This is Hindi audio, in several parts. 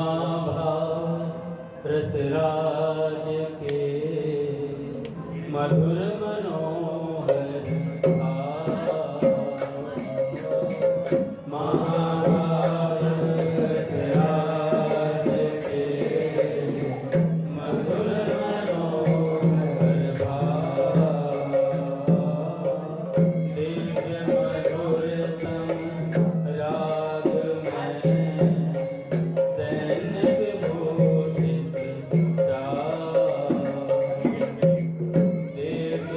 महाभारत रसराज के मधुर मनोहर महाभारत रसराज के मधुर मनोहर दिव्य मधुरतम राग में दैनिक भूषित देव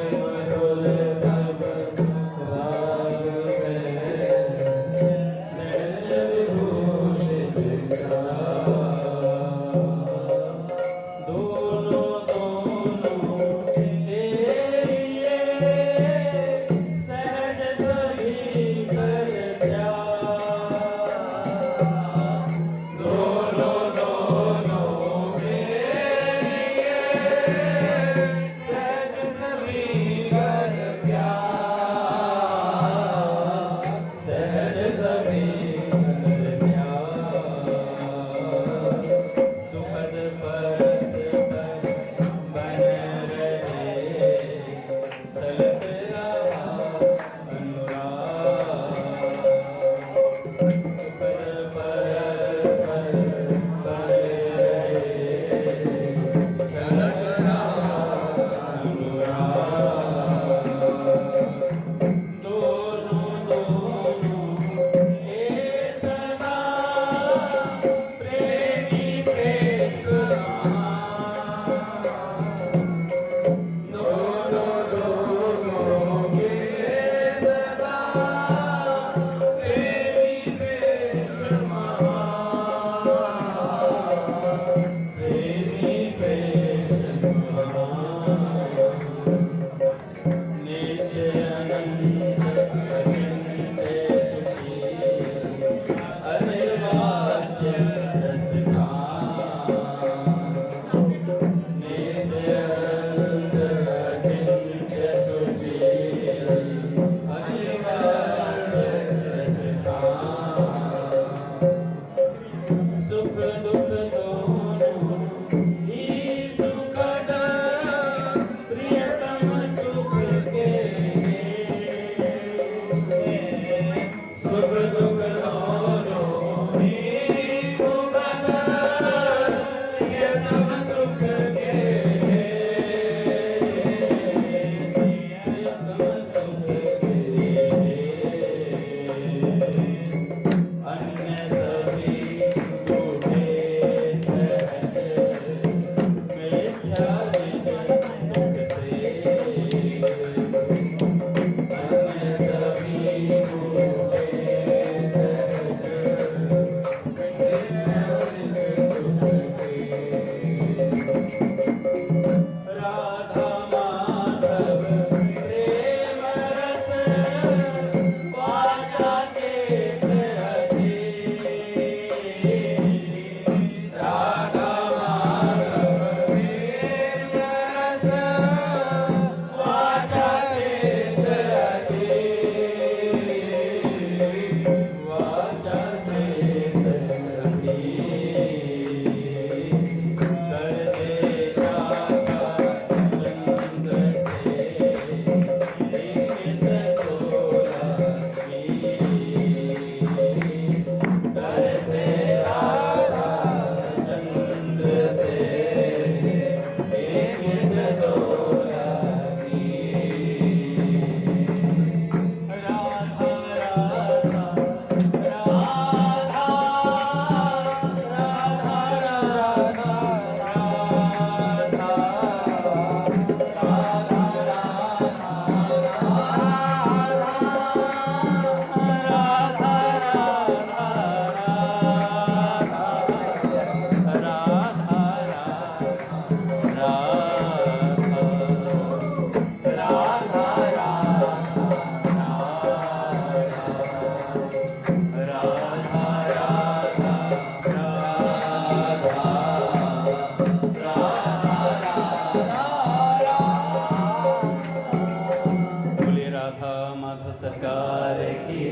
राधा माधव सरकार की,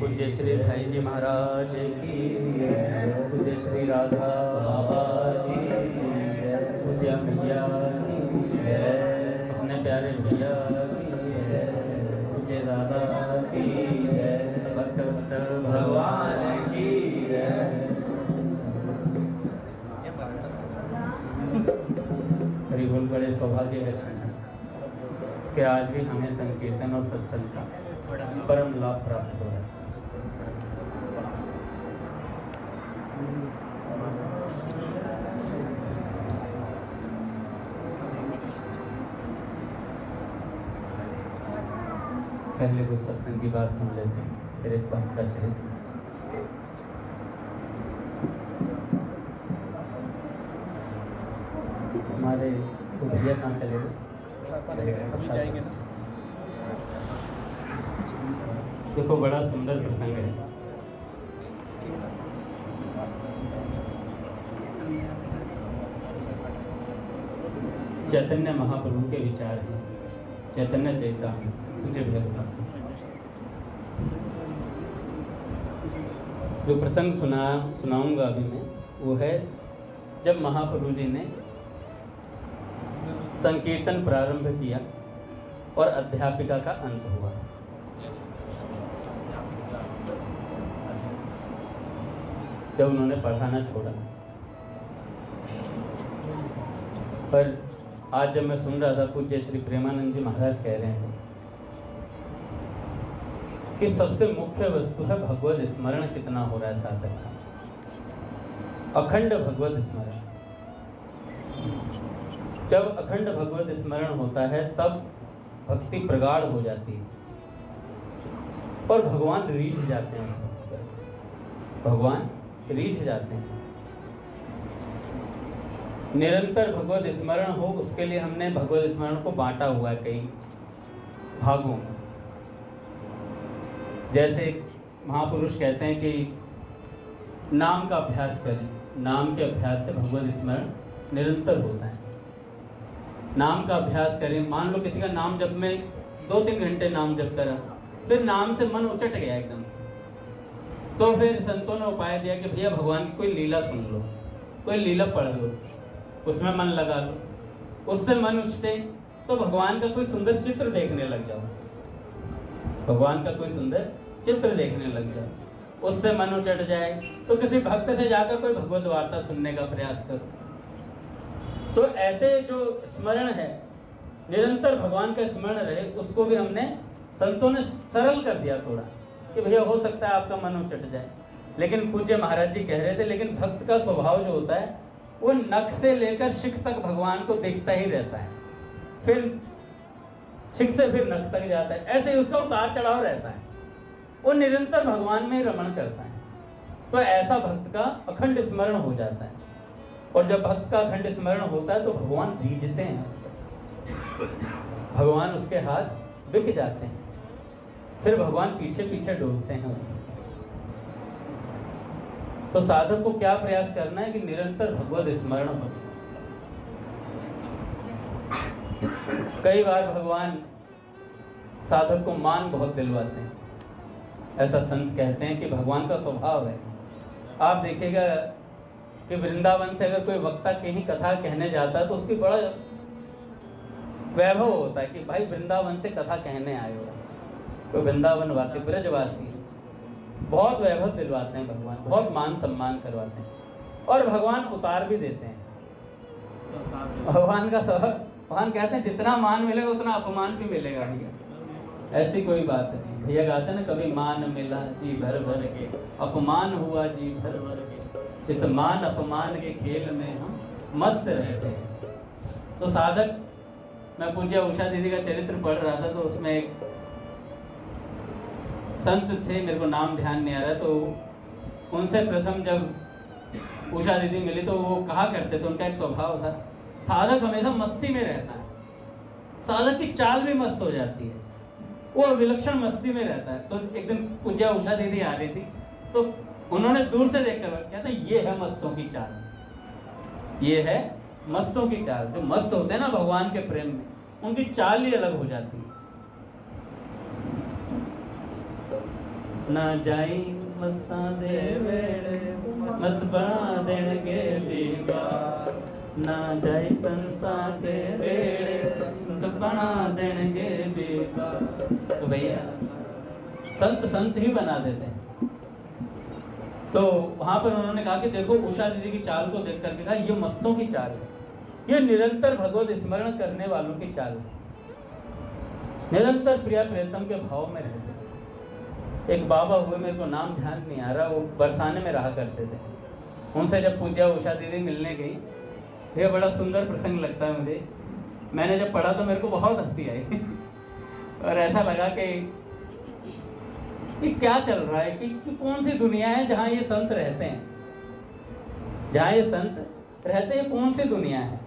पूज्य श्री भाई जी महाराज की, पूज्य श्री राधा बाबा की, पूज्य भैया की जय, अपने प्यारे भैया की जय, पूज्य दादा की जय, भक्तवत्सल भगवान की जय। हरिबोल। बड़े सौभाग्य का क्षण है कि आज भी हमें संकीर्तन और सत्संग का परम लाभ प्राप्त हो रहा है। पहले कुछ सत्संग की बात सुन लेते हैं, फिर एक बात का चरित्र। हमारे भैया कहाँ चले गए? अभी जाएंगे ना। देखो बड़ा सुंदर प्रसंग है। चैतन्य महाप्रभु के विचार हैं, चैतन्य चैतामृत। मुझे भैया जो प्रसंग सुनाऊंगा अभी मैं, वो है जब महाप्रभु जी ने संकीर्तन प्रारंभ किया और अध्यापिका का अंत हुआ। जब उन्होंने पढ़ाना छोड़ा। पर आज जब मैं सुन रहा था, पूज्य श्री प्रेमानंद जी महाराज कह रहे हैं कि सबसे मुख्य वस्तु है भगवत स्मरण कितना हो रहा है साधक का, अखंड भगवत स्मरण। जब अखंड भगवत स्मरण होता है तब भक्ति प्रगाढ़ हो जाती है और भगवान रीझ जाते हैं, भगवान रीझ जाते हैं। निरंतर भगवत स्मरण हो, उसके लिए हमने भगवत स्मरण को बांटा हुआ है कई भागों में। जैसे महापुरुष कहते हैं कि नाम का अभ्यास करें, नाम के अभ्यास से भगवत स्मरण निरंतर होता है। नाम का अभ्यास करें, मान लो किसी का नाम जप में 2-3 घंटे नाम जप करा, फिर नाम से मन उचट गया एकदम से, तो फिर संतों ने उपाय दिया कि भैया भगवान की कोई लीला सुन लो, कोई लीला पढ़ लो, उसमें मन लगा लो। उससे मन उचटे तो भगवान का कोई सुंदर चित्र देखने लग जाओ, भगवान का कोई सुंदर चित्र देखने लग जाओ। उससे मन उचट जाए तो किसी भक्त से जाकर कोई भगवत वार्ता सुनने का प्रयास करो। तो ऐसे जो स्मरण है, निरंतर भगवान का स्मरण रहे, उसको भी हमने संतों ने सरल कर दिया थोड़ा कि भैया हो सकता है आपका मन उचट जाए। लेकिन पूज्य महाराज जी कह रहे थे, लेकिन भक्त का स्वभाव जो होता है वो नख से लेकर शिख तक भगवान को देखता ही रहता है, फिर शिख से फिर नख तक जाता है, ऐसे ही उसका उतार चढ़ाव रहता है, वो निरंतर भगवान में रमण करता है। तो ऐसा भक्त का अखंड स्मरण हो जाता है। और जब भक्त का अखंड स्मरण होता है तो भगवान रीझते हैं, भगवान उसके हाथ बिक जाते हैं, फिर भगवान पीछे पीछे डोलते हैं उसको। तो साधक को क्या प्रयास करना है कि निरंतर भगवत स्मरण हो। कई बार भगवान साधक को मान बहुत दिलवाते हैं। ऐसा संत कहते हैं कि भगवान का स्वभाव है। आप देखिएगा कि वृंदावन से अगर कोई वक्ता कहीं कथा कहने जाता है तो उसकी बड़ा वैभव होता है कि भाई वृंदावन से कथा कहने आए हो, कोई वृंदावन वासी, ब्रजवासी, बहुत वैभव दिलवाते हैं भगवान, बहुत मान सम्मान करवाते हैं और भगवान उतार भी देते हैं। भगवान का स्वभाव, भगवान कहते हैं जितना मान मिलेगा उतना अपमान भी मिलेगा भैया, ऐसी कोई बात नहीं। भैया कहते हैं ना, कभी मान मिला जी भर भर के, अपमान हुआ जी भर भर के, इस मान अपमान के खेल में हम मस्त रहते हैं। तो साधक, मैं पूज्य उषा दीदी का चरित्र पढ़ रहा था तो उसमें एक संत थे, मेरे को नाम ध्यान नहीं आ रहा, तो उनसे प्रथम जब उषा दीदी मिली तो वो कहा करते थे, उनका एक स्वभाव था, साधक हमेशा मस्ती में रहता है, साधक की चाल भी मस्त हो जाती है, वो विलक्षण मस्ती में रहता है। तो एक दिन पूज्य उषा दीदी आ रही थी तो उन्होंने दूर से देखकर कहते हैं ये है मस्तों की चाल, ये है मस्तों की चाल। जो मस्त होते हैं ना भगवान के प्रेम में, उनकी चाल ही अलग हो जाती है। ना जाई मस्तां दे वेड़े मस्त बना देणगे बीबा ना जाई संतां के वेड़े संत बना देणगे बीबा। तो भैया संत ही बना देते हैं। तो वहां पर उन्होंने कहा कि देखो उषा दीदी की चाल को देख करके कहा ये मस्तों की चाल है, ये निरंतर भगवत स्मरण करने वालों की चाल है, निरंतर प्रिया प्रियतम के भाव में रहते। एक बाबा हुए, मेरे को नाम ध्यान नहीं आ रहा, वो बरसाने में रहा करते थे। उनसे जब पूज्या उषा दीदी मिलने गई, ये बड़ा सुंदर प्रसंग लगता है मुझे। मैंने जब पढ़ा तो मेरे को बहुत हंसी आई और ऐसा लगा कि क्या चल रहा है, कि कौन सी दुनिया है जहाँ ये संत रहते हैं, जहाँ ये संत रहते हैं, कौन सी दुनिया है।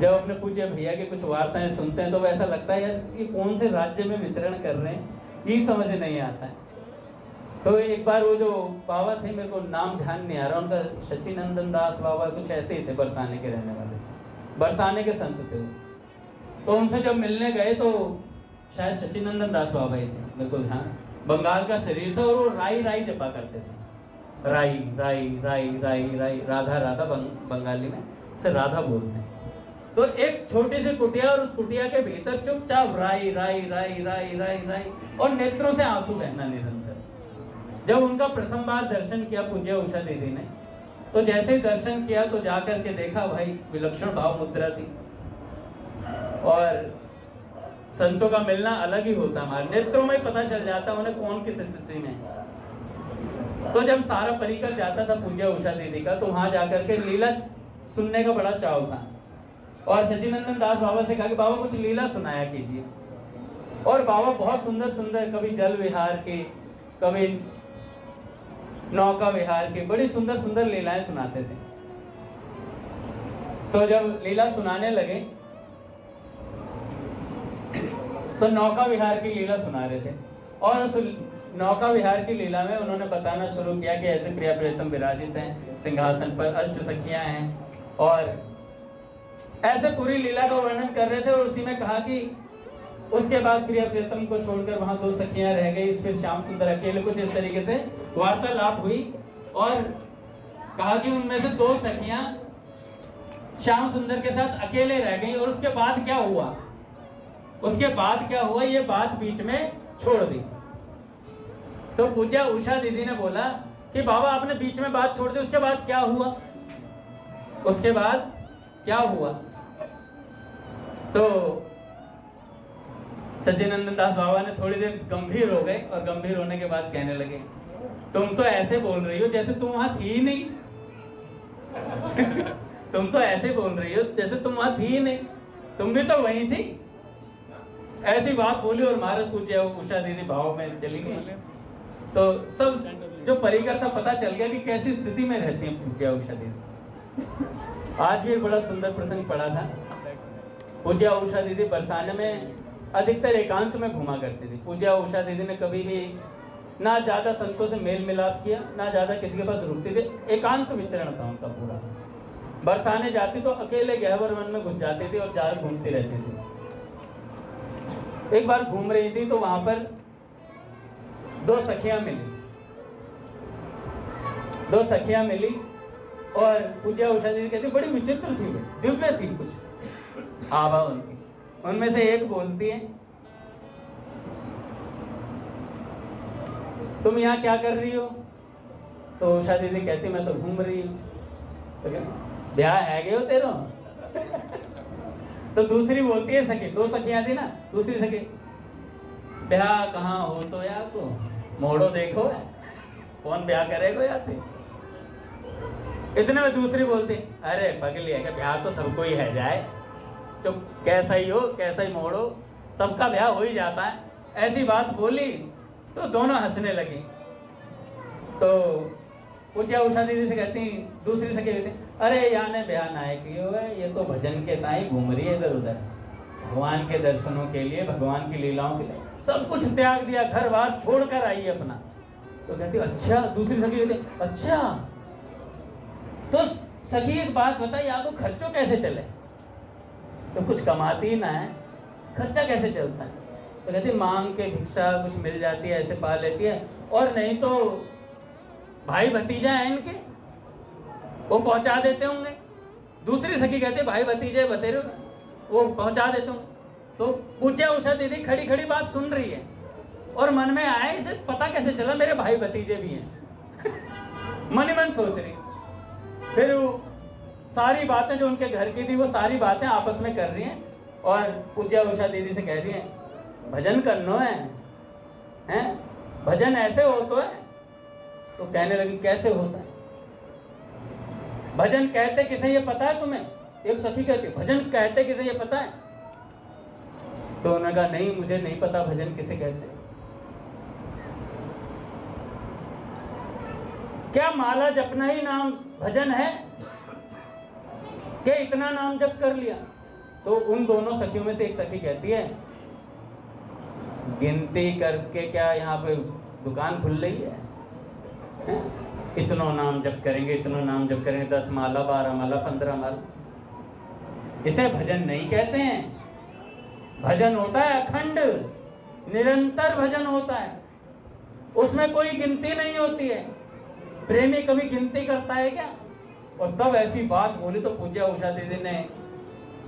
जब अपने पूज्य भैया की कुछ वार्ताएं सुनते हैं तो ऐसा लगता है यार ये कौन से राज्य में विचरण कर रहे हैं, ये समझ नहीं आता है। तो एक बार वो जो बाबा थे, मेरे को नाम ध्यान नहीं आ रहा, उनका सचिनंदन दास बाबा कुछ ऐसे ही थे, बरसाने के रहने वाले, बरसाने के संत थे वो। तो उनसे जब मिलने गए तो शायद सचिनंदन दास बाबा ही थे, मेरे को ध्यान। बंगाल का शरीर था और वो राई राई जपा करते थे, राई राई राई राई राई, राधा राधा बंगाली में से राधा बोलते हैं। तो एक छोटी सी कुटिया और उस कुटिया के भीतर चुपचाप राई राई राई राई राई राई और नेत्रों से आंसू बहना निरंतर। जब उनका प्रथम बार दर्शन किया पूज्य उषा दीदी ने, तो जैसे ही दर्शन किया तो जाकर के देखा भाई विलक्षण भाव मुद्रा थी। और संतों का मिलना अलग ही होता है, हमारे नेत्रों में पता चल जाता है उन्हें कौन किस स्थिति में। तो जब सारा परिकर जाता था पूज्य उषा दीदी का, तो वहां जाकर के लीला सुनने का बड़ा चाव था। और सचिनंदन दास बाबा से कहा कि बाबा कुछ लीला सुनाया कीजिए। और बाबा बहुत सुंदर सुंदर, कभी जल विहार की, कभी नौका विहार की, बड़ी सुंदर सुंदर लीलाएं सुनाते थे। तो जब लीला सुनाने लगे तो नौका विहार की लीला सुना रहे थे। और उस नौका विहार की लीला में उन्होंने बताना शुरू किया कि ऐसे प्रिया प्रियतम विराजित हैं सिंहासन पर, अष्ट सखियां हैं, और ऐसे पूरी लीला का वर्णन कर रहे थे। और उसी में कहा कि उसके बाद प्रिया प्रियतम को छोड़कर वहां 2 सखियां रह गई, फिर श्याम सुंदर अकेले, कुछ इस तरीके से वार्तालाप हुई। और कहा कि उनमें से 2 सखियां श्याम सुंदर के साथ अकेले रह गई। और उसके बाद क्या हुआ, उसके बाद क्या हुआ, ये बात बीच में छोड़ दी। तो पूज्या उषा दीदी ने बोला कि बाबा आपने बीच में बात छोड़ दी, उसके बाद क्या हुआ, उसके बाद क्या हुआ। तो सचिनंदन दास बाबा ने थोड़ी देर गंभीर हो गए और गंभीर होने के बाद कहने लगे, तुम तो ऐसे बोल रही हो जैसे तुम वहां थी ही नहीं तुम तो ऐसे बोल रही हो जैसे तुम वहां थी ही नहीं, तुम भी तो वही थी। ऐसी बात बोली और महाराज पूज्य उषा दीदी भाव में चली गई। तो सब जो परिकर था पता चल गया कि कैसी स्थिति में रहती है पूज्य उषा दीदी। आज भी एक बड़ा सुंदर प्रसंग पड़ा था। पूज्य उषा दीदी बरसाने में अधिकतर एकांत में घुमा करती थी। पूज्य उषा दीदी ने कभी भी ना ज्यादा संतों से मेल मिलाप किया, ना ज्यादा किसी के पास रुकती थी, एकांत विचरण था उनका पूरा। बरसाने जाती तो अकेले गहवर वन में घुस जाती थी और ज्यादा घूमती रहती थी। एक बार घूम रही थी तो वहां पर 2 सखियां मिली, 2 सखियां मिली और पूज्य उषा दीदी कहती बड़ी विचित्र थी, दिव्य थी कुछ आभा उनकी। उनमें से एक बोलती है, तुम यहाँ क्या कर रही हो? तो उषा दीदी कहती मैं तो घूम रही हूँ। तो ब्याह है गए हो तेरो तो दूसरी बोलती है सखी, 2 सखियां थी ना, दूसरी सखी ब्याह कहाँ हो तो यार को मोड़ो देखो है, कौन ब्याह करेगा यार थे। इतने में दूसरी बोलती अरे पगली है क्या, ब्याह तो सबको ही है जाए, तो कैसा ही हो कैसा ही मोड़ो, सबका ब्याह हो ही जाता है। ऐसी बात बोली तो दोनों हंसने लगी। तो पूज्य उषा दीदी से कहती, दूसरी से कहती अरे यहाँ ने ब्याह ना किया हुआ है, ये तो भजन के ताई घूम रही है इधर उधर, भगवान के दर्शनों के लिए, भगवान की लीलाओं के लिए सब कुछ त्याग दिया, घर बार छोड़कर आई है अपना। तो कहती अच्छा, दूसरी सखी कहती अच्छा। तो सखी एक बात बताई, या तो खर्चों कैसे चले, तो कुछ कमाती ही ना है, खर्चा कैसे चलता है? तो कहती मांग के भिक्षा कुछ मिल जाती है, ऐसे पा लेती है, और नहीं तो भाई भतीजा है इनके, वो पहुंचा देते होंगे। दूसरी सखी कहती भाई भतीजे बतेरे वो पहुंचा देते होंगे। तो पूज्य उषा दीदी खड़ी खड़ी बात सुन रही है और मन में आया इसे पता कैसे चला मेरे भाई भतीजे भी हैं। मन ही मन सोच रही। फिर वो सारी बातें जो उनके घर की थी वो सारी बातें आपस में कर रही हैं और पूज्य उषा दीदी से कह रही हैं भजन करनो है, हैं भजन ऐसे हो तो है। तो कहने लगी कैसे होता है भजन, कहते किसे ये पता है तुम्हें? एक सखी कहती भजन कहते किसे ये पता है? तो उन्होंने कहा नहीं मुझे नहीं पता भजन किसे कहते। क्या माला जपना ही नाम भजन है? क्या इतना नाम जप कर लिया? तो उन दोनों सखियों में से एक सखी कहती है गिनती करके क्या यहाँ पे दुकान खुल रही है? इतनो नाम जप करेंगे, इतनो नाम जप करेंगे, 10 माला 12 माला 15 माला। इसे भजन नहीं कहते हैं। भजन होता है अखंड निरंतर भजन होता है, उसमें कोई गिनती नहीं होती है। प्रेमी कभी गिनती करता है क्या? और तब ऐसी बात बोली तो पूज्य उषा दीदी ने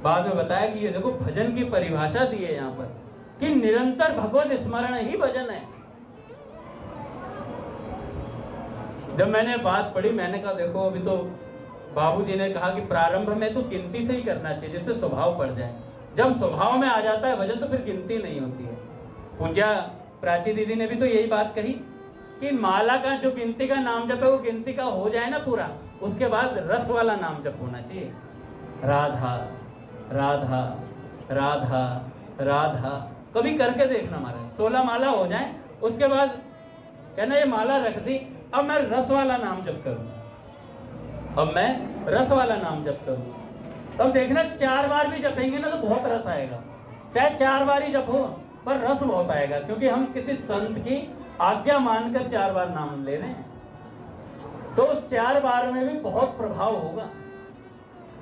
बाद में बताया कि ये देखो भजन की परिभाषा दी है यहाँ पर कि निरंतर भगवत स्मरण ही भजन है। जब मैंने बात पढ़ी मैंने कहा देखो अभी तो बाबूजी ने कहा कि प्रारंभ में तो गिनती से ही करना चाहिए जिससे स्वभाव पड़ जाए। जब स्वभाव में आ जाता है भजन तो फिर गिनती नहीं होती है। पूज्या प्राची दीदी ने भी तो यही बात कही कि माला का जो गिनती का नाम जप है वो गिनती का हो जाए ना पूरा, उसके बाद रस वाला नाम जप होना चाहिए। राधा राधा राधा राधा कभी करके देखना महाराज, 16 माला हो जाए उसके बाद कहना ये माला रख दी, अब मैं रस वाला नाम जप करूं, अब मैं रस वाला नाम जप करूं। तब देखना 4 बार भी जपेंगे ना तो बहुत रस आएगा, चाहे 4 बार ही जपो पर रस बहुत आएगा, क्योंकि हम किसी संत की आज्ञा मानकर 4 बार नाम ले रहे हैं। तो उस 4 बार में भी बहुत प्रभाव होगा,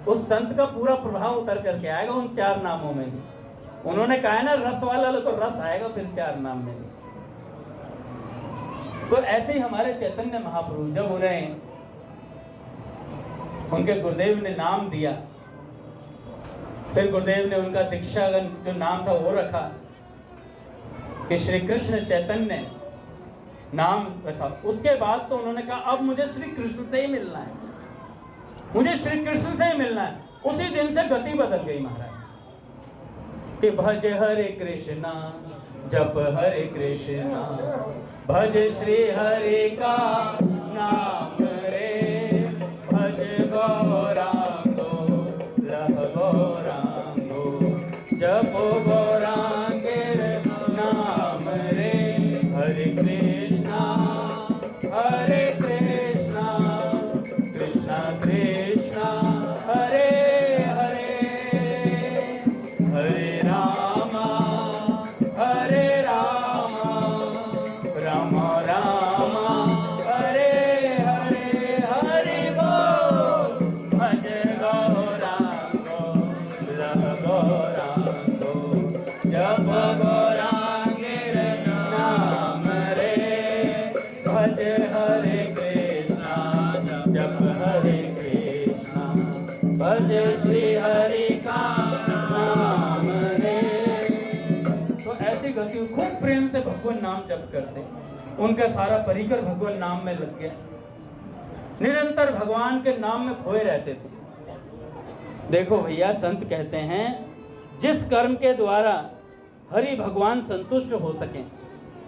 उस संत का पूरा प्रभाव उतर करके आएगा उन 4 नामों में भी। उन्होंने कहा है ना रस वाला लो तो रस आएगा फिर 4 नाम में भी। तो ऐसे ही हमारे चैतन्य महापुरुष जब उन्हें उनके गुरुदेव ने नाम दिया, फिर गुरुदेव ने उनका दीक्षा जो नाम था वो रखा कि श्री कृष्ण चैतन्य नाम रखा। उसके बाद तो उन्होंने कहा अब मुझे श्री कृष्ण से ही मिलना है, मुझे श्री कृष्ण से ही मिलना है। उसी दिन से गति बदल गई महाराज कि भज हरे कृष्णा जप हरे कृष्णा भज श्री हरि का नाम रे, भज गौरांगो लह गौरांगो जप गौरांगे नाम रे, हरे कृष्णा कृष्णा कृष्णा हरे हरे, हरे रामा राम रामा हरे हरे, हरि बोल भज गौरांगो लह गौरांगो जप गौरांगे नाम रे, भज हरे कृष्णा जप हरे कृष्णा भज श्री हरि का नाम रे। तो ऐसी गति खूब प्रेम से भगवान नाम जप करते, उनका सारा परिकर भगवान नाम में लग गया, निरंतर भगवान के नाम में खोए रहते थे। देखो भैया संत कहते हैं जिस कर्म के द्वारा हरि भगवान संतुष्ट हो सके,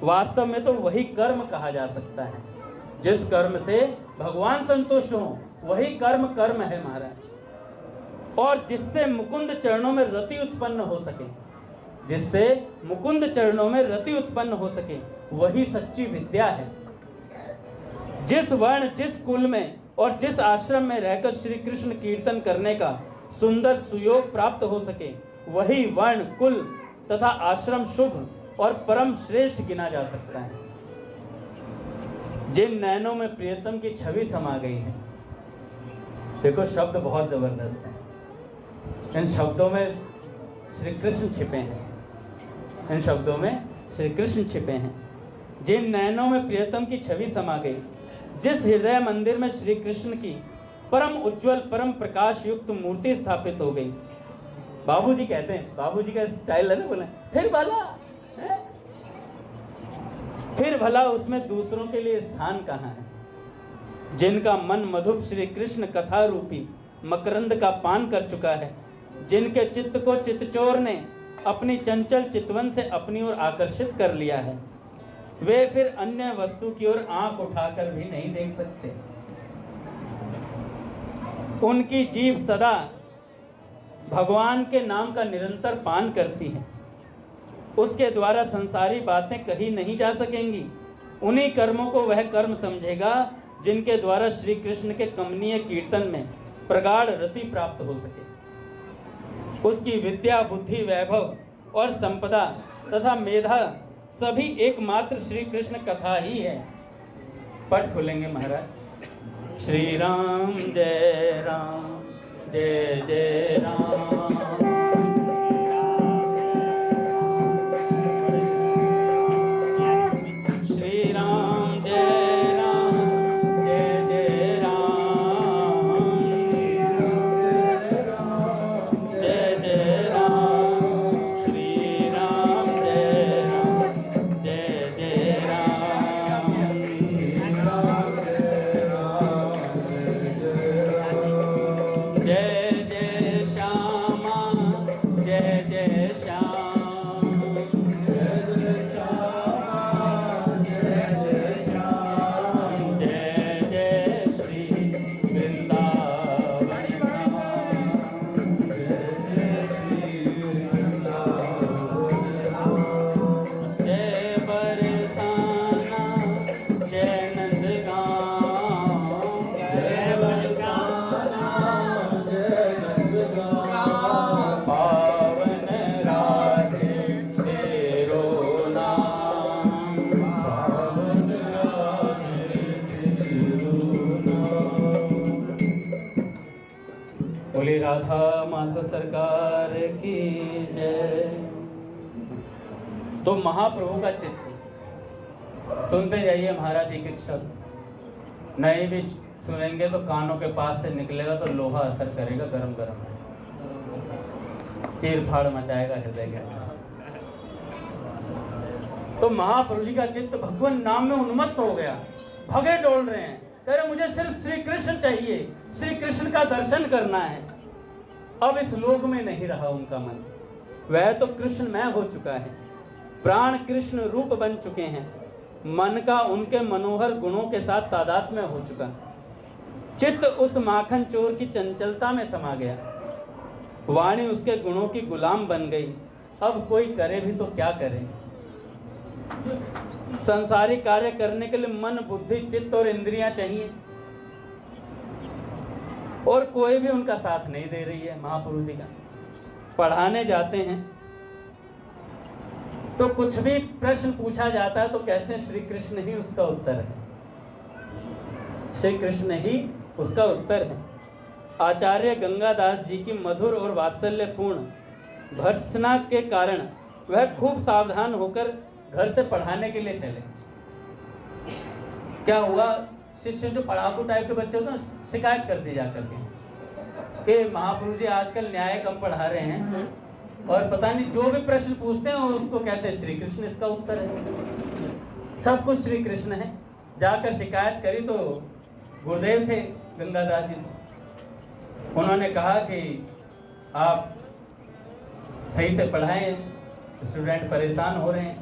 वास्तव में तो वही कर्म कहा जा सकता है। जिस कर्म से भगवान संतुष्ट हो वही कर्म कर्म है महाराज। और जिससे मुकुंद चरणों में रति उत्पन्न हो सके, जिससे मुकुंद चरणों में रति उत्पन्न हो सके वही सच्ची विद्या है। जिस वर्ण जिस कुल में और जिस आश्रम में रहकर श्री कृष्ण कीर्तन करने का सुंदर सुयोग प्राप्त हो सके वही वर्ण कुल तथा आश्रम शुभ और परम श्रेष्ठ गिना जा सकता है। जिन नैनों में प्रियतम की छवि समा गई है, देखो शब्द बहुत जबरदस्त है, इन शब्दों में श्री कृष्ण छिपे हैं। इन शब्दों में श्री कृष्ण छिपे हैं। जिन नयनों में प्रियतम की छवि समा गई, जिस हृदय मंदिर में श्री कृष्ण की परम उज्जवल परम प्रकाश युक्त मूर्ति स्थापित हो गई। बाबूजी कहते हैं, बाबूजी का स्टाइल है ना, बोले फिर भला उसमें दूसरों के लिए स्थान कहाँ है। जिनका मन मधुप श्री कृष्ण कथा रूपी मकरंद का पान कर चुका है, जिनके चित्त को चित्तचोर ने अपनी चंचल चितवन से अपनी ओर आकर्षित कर लिया है, वे फिर अन्य वस्तु की ओर आंख उठाकर भी नहीं देख सकते। उनकी जीभ सदा भगवान के नाम का निरंतर पान करती है। उसके द्वारा संसारी बातें कही नहीं जा सकेंगी। उन्हीं कर्मों को वह कर्म समझेगा जिनके द्वारा श्री कृष्ण के कमनीय कीर्तन में प्रगाढ़ रति प्राप्त हो सके। उसकी विद्या, बुद्धि, वैभव और संपदा तथा मेधा सभी एकमात्र श्री कृष्ण कथा ही है। पट खुलेंगे महाराज। श्री राम जय जय राम। बोले राधा माधव सरकार की जय। तो महाप्रभु का चित्र सुनते जाइए महाराज, एक एक शब्द नहीं भी सुनेंगे तो कानों के पास से निकलेगा तो लोहा असर करेगा, गरम गरम चीर फाड़ मचाएगा हृदय के। तो महाप्रभु जी का चित्त भगवान नाम में उन्मत्त हो गया, भगे डोल रहे हैं, कह रहे मुझे सिर्फ श्री कृष्ण चाहिए, श्री कृष्ण का दर्शन करना है। अब इस लोक में नहीं रहा उनका मन, वह तो कृष्णमय हो चुका है, प्राण कृष्ण रूप बन चुके हैं। मन का उनके मनोहर गुणों के साथ तादात्म्य हो चुका, चित्त उस माखन चोर की चंचलता में समा गया, वाणी उसके गुणों की गुलाम बन गई। अब कोई करे भी तो क्या करे, संसारी कार्य करने के लिए मन, बुद्धि, चित्त और इंद्रियां चाहिए, और कोई भी उनका साथ नहीं दे रही है। महापुरुष जी का पढ़ाने जाते हैं तो कुछ भी प्रश्न पूछा जाता है तो कहते हैं श्री कृष्ण ही उसका उत्तर है, श्री कृष्ण ही उसका उत्तर है। आचार्य गंगादास जी की मधुर और वात्सल्यपूर्ण भर्त्सना के कारण वह खूब सावधान होकर घर से पढ़ाने के लिए चले। क्या हुआ, शिष्य जो पढ़ाकू टाइप के बच्चे होते हैं शिकायत कर दी जाकर के महापुरुष जी आजकल न्याय कम पढ़ा रहे हैं और पता नहीं जो भी प्रश्न पूछते हैं उनको कहते हैं श्री कृष्ण इसका उत्तर है, सब कुछ श्री कृष्ण है। जाकर शिकायत करी तो गुरुदेव थे गंगादास जी, उन्होंने कहा कि आप सही से पढ़ाएं, स्टूडेंट परेशान हो रहे हैं।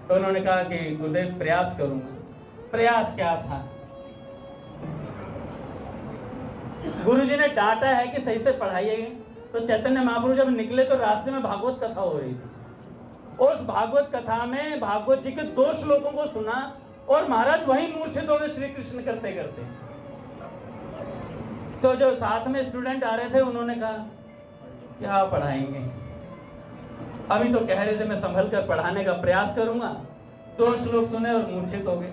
तो उन्होंने कहा कि गुरुदेव प्रयास करूंगा। प्रयास क्या था, गुरुजी ने डांटा है कि सही से पढ़ाइएगा। तो चैतन्य महाप्रभु जब निकले तो रास्ते में भागवत कथा हो रही थी, और उस भागवत कथा में भागवत जी के 2 श्लोकों को सुना और महाराज वहीं मूर्छित हो गए श्री कृष्ण करते करते। तो जो साथ में स्टूडेंट आ रहे थे उन्होंने कहा क्या पढ़ाएंगे, अभी तो कह रहे थे मैं संभल कर पढ़ाने का प्रयास करूंगा, 2 श्लोक सुने और मूर्छित हो गए।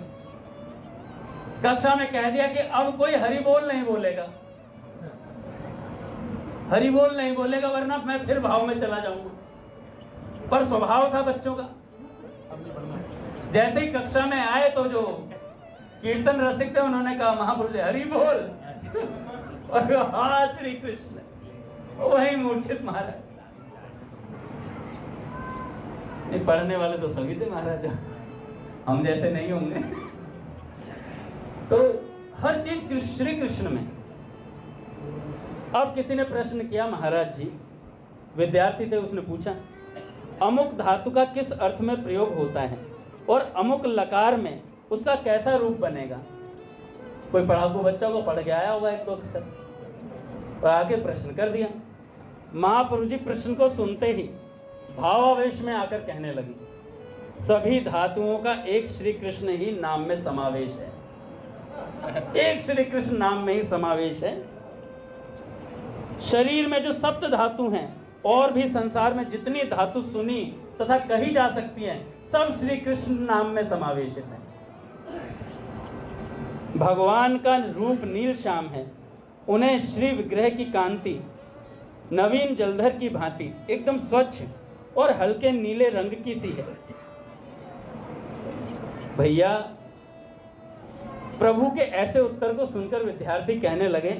कक्षा में कह दिया कि अब कोई हरि बोल नहीं बोलेगा, हरि बोल नहीं बोलेगा वरना मैं फिर भाव में चला जाऊंगा। पर स्वभाव था बच्चों का। जैसे ही कक्षा में आए तो जो कीर्तन रसिक थे उन्होंने कहा महापुरुष हरि बोल और हाँ श्री कृष्ण, वही मूर्छित महाराज। नहीं, पढ़ने वाले तो सभी थे महाराज, हम जैसे नहीं होंगे। तो हर चीज श्री कृष्ण में। अब किसी ने प्रश्न किया महाराज जी, विद्यार्थी थे, उसने पूछा अमुक धातु का किस अर्थ में प्रयोग होता है और अमुक लकार में उसका कैसा रूप बनेगा। कोई पढ़ाकू बच्चा को पढ़ के आया होगा एक दो अक्षर और आगे प्रश्न कर दिया। महाप्रभु जी प्रश्न को सुनते ही भावावेश में आकर कहने लगी, सभी धातुओं का एक श्री कृष्ण ही नाम में समावेश है, एक श्री कृष्ण नाम में ही समावेश है। शरीर में जो सप्त धातु हैं और भी संसार में जितनी धातु सुनी तथा कही जा सकती हैं, सब श्री कृष्ण नाम में समावेशित है। भगवान का रूप नील श्याम है, उन्हें श्री विग्रह की कांति नवीन जलधर की भांति एकदम स्वच्छ और हल्के नीले रंग की सी है। भैया प्रभु के ऐसे उत्तर को सुनकर विद्यार्थी कहने लगे,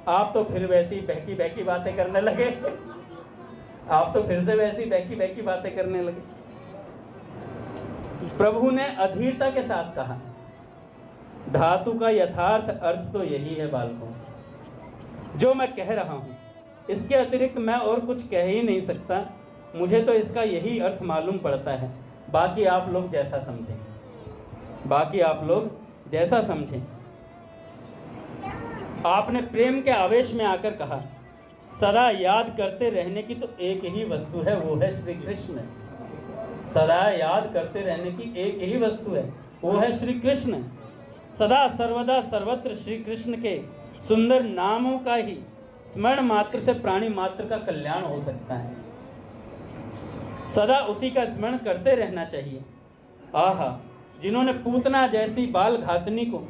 आप तो फिर वैसी बहकी बहकी बातें करने लगे, आप तो फिर से वैसी बहकी बहकी बातें करने लगे। प्रभु ने अधीरता के साथ कहा, धातु का यथार्थ अर्थ तो यही है बालकों, जो मैं कह रहा हूं, इसके अतिरिक्त मैं और कुछ कह ही नहीं सकता। मुझे तो इसका यही अर्थ मालूम पड़ता है, बाकी आप लोग जैसा समझें, बाकी आप लोग जैसा समझें। आपने प्रेम के आवेश में आकर कहा, सदा याद करते रहने की तो एक ही वस्तु है, वो है श्री कृष्ण। सदा याद करते रहने की एक ही वस्तु है, वो है श्री कृष्ण। सदा सर्वदा सर्वत्र श्री कृष्ण के सुंदर नामों का ही स्मरण मात्र से प्राणी मात्र का कल्याण हो सकता है। सदा उसी का स्मरण करते रहना चाहिए। आहा, जिन्होंने पूतना जैसी बाल घातनी को,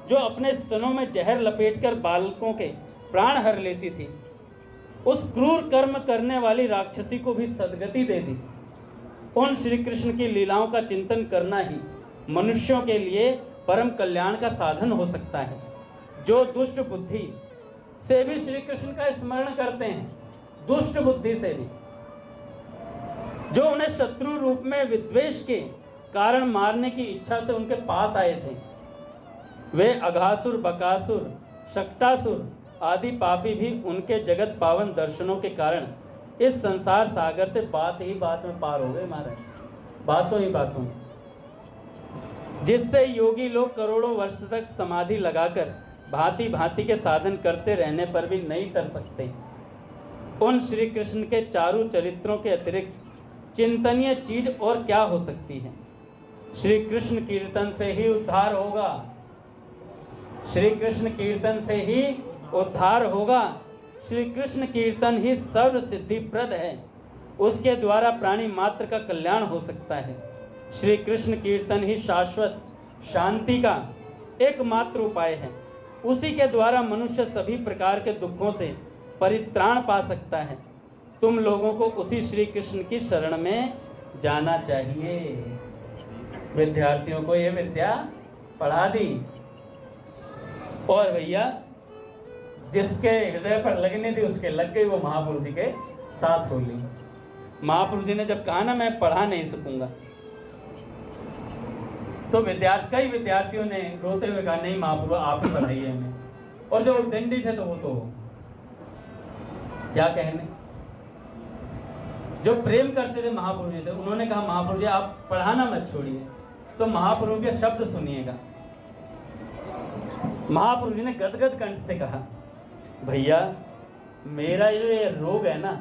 जो अपने स्तनों में जहर लपेटकर बालकों के प्राण हर लेती थी, उस क्रूर कर्म करने वाली राक्षसी को भी सदगति दे दी। उन श्री कृष्ण की लीलाओं का चिंतन करना ही मनुष्यों के लिए परम कल्याण का साधन हो सकता है। जो दुष्ट बुद्धि से भी श्री कृष्ण का स्मरण करते हैं, दुष्ट बुद्धि से भी, जो उन्हें शत्रु रूप में विद्वेष के कारण मारने की इच्छा से उनके पास आए थे, वे अघासुर, बकासुर, शक्टासुर आदि पापी भी उनके जगत पावन दर्शनों के कारण इस संसार सागर से बात ही बात में पार हो गए महाराज, बातों ही बातों में। जिससे योगी लोग करोड़ों वर्ष तक समाधि लगाकर भांति भांति के साधन करते रहने पर भी नहीं तर सकते। उन श्री कृष्ण के चारों चरित्रों के अतिरिक्त चिंतनीय चीज और क्या हो सकती है। श्री कृष्ण कीर्तन से ही उद्धार होगा, श्री कृष्ण कीर्तन से ही उद्धार होगा। श्री कृष्ण कीर्तन ही सर्व सिद्धिप्रद है, उसके द्वारा प्राणी मात्र का कल्याण हो सकता है। श्री कृष्ण कीर्तन ही शाश्वत शांति का एकमात्र उपाय है, उसी के द्वारा मनुष्य सभी प्रकार के दुखों से परित्राण पा सकता है। तुम लोगों को उसी श्री कृष्ण की शरण में जाना चाहिए। विद्यार्थियों को ये विद्या पढ़ा दी और भैया जिसके हृदय पर लगनी थी उसके लग गई, वो महापुरुष जी के साथ हो ली। महापुरुष जी ने जब कहा ना मैं पढ़ा नहीं सकूंगा, तो कई विद्यार्थियों ने रोते हुए कहा नहीं महापुरुष आप ही पढ़ाइए हमें। और जो दंडी थे तो वो तो क्या कहने, जो प्रेम करते थे महापुरुष जी से, उन्होंने कहा महापुरुष जी आप पढ़ाना मत छोड़िए। तो महापुरुष के शब्द सुनिएगा। महापुरुष जी ने गदगद कंठ से कहा, भैया मेरा ये रोग है ना,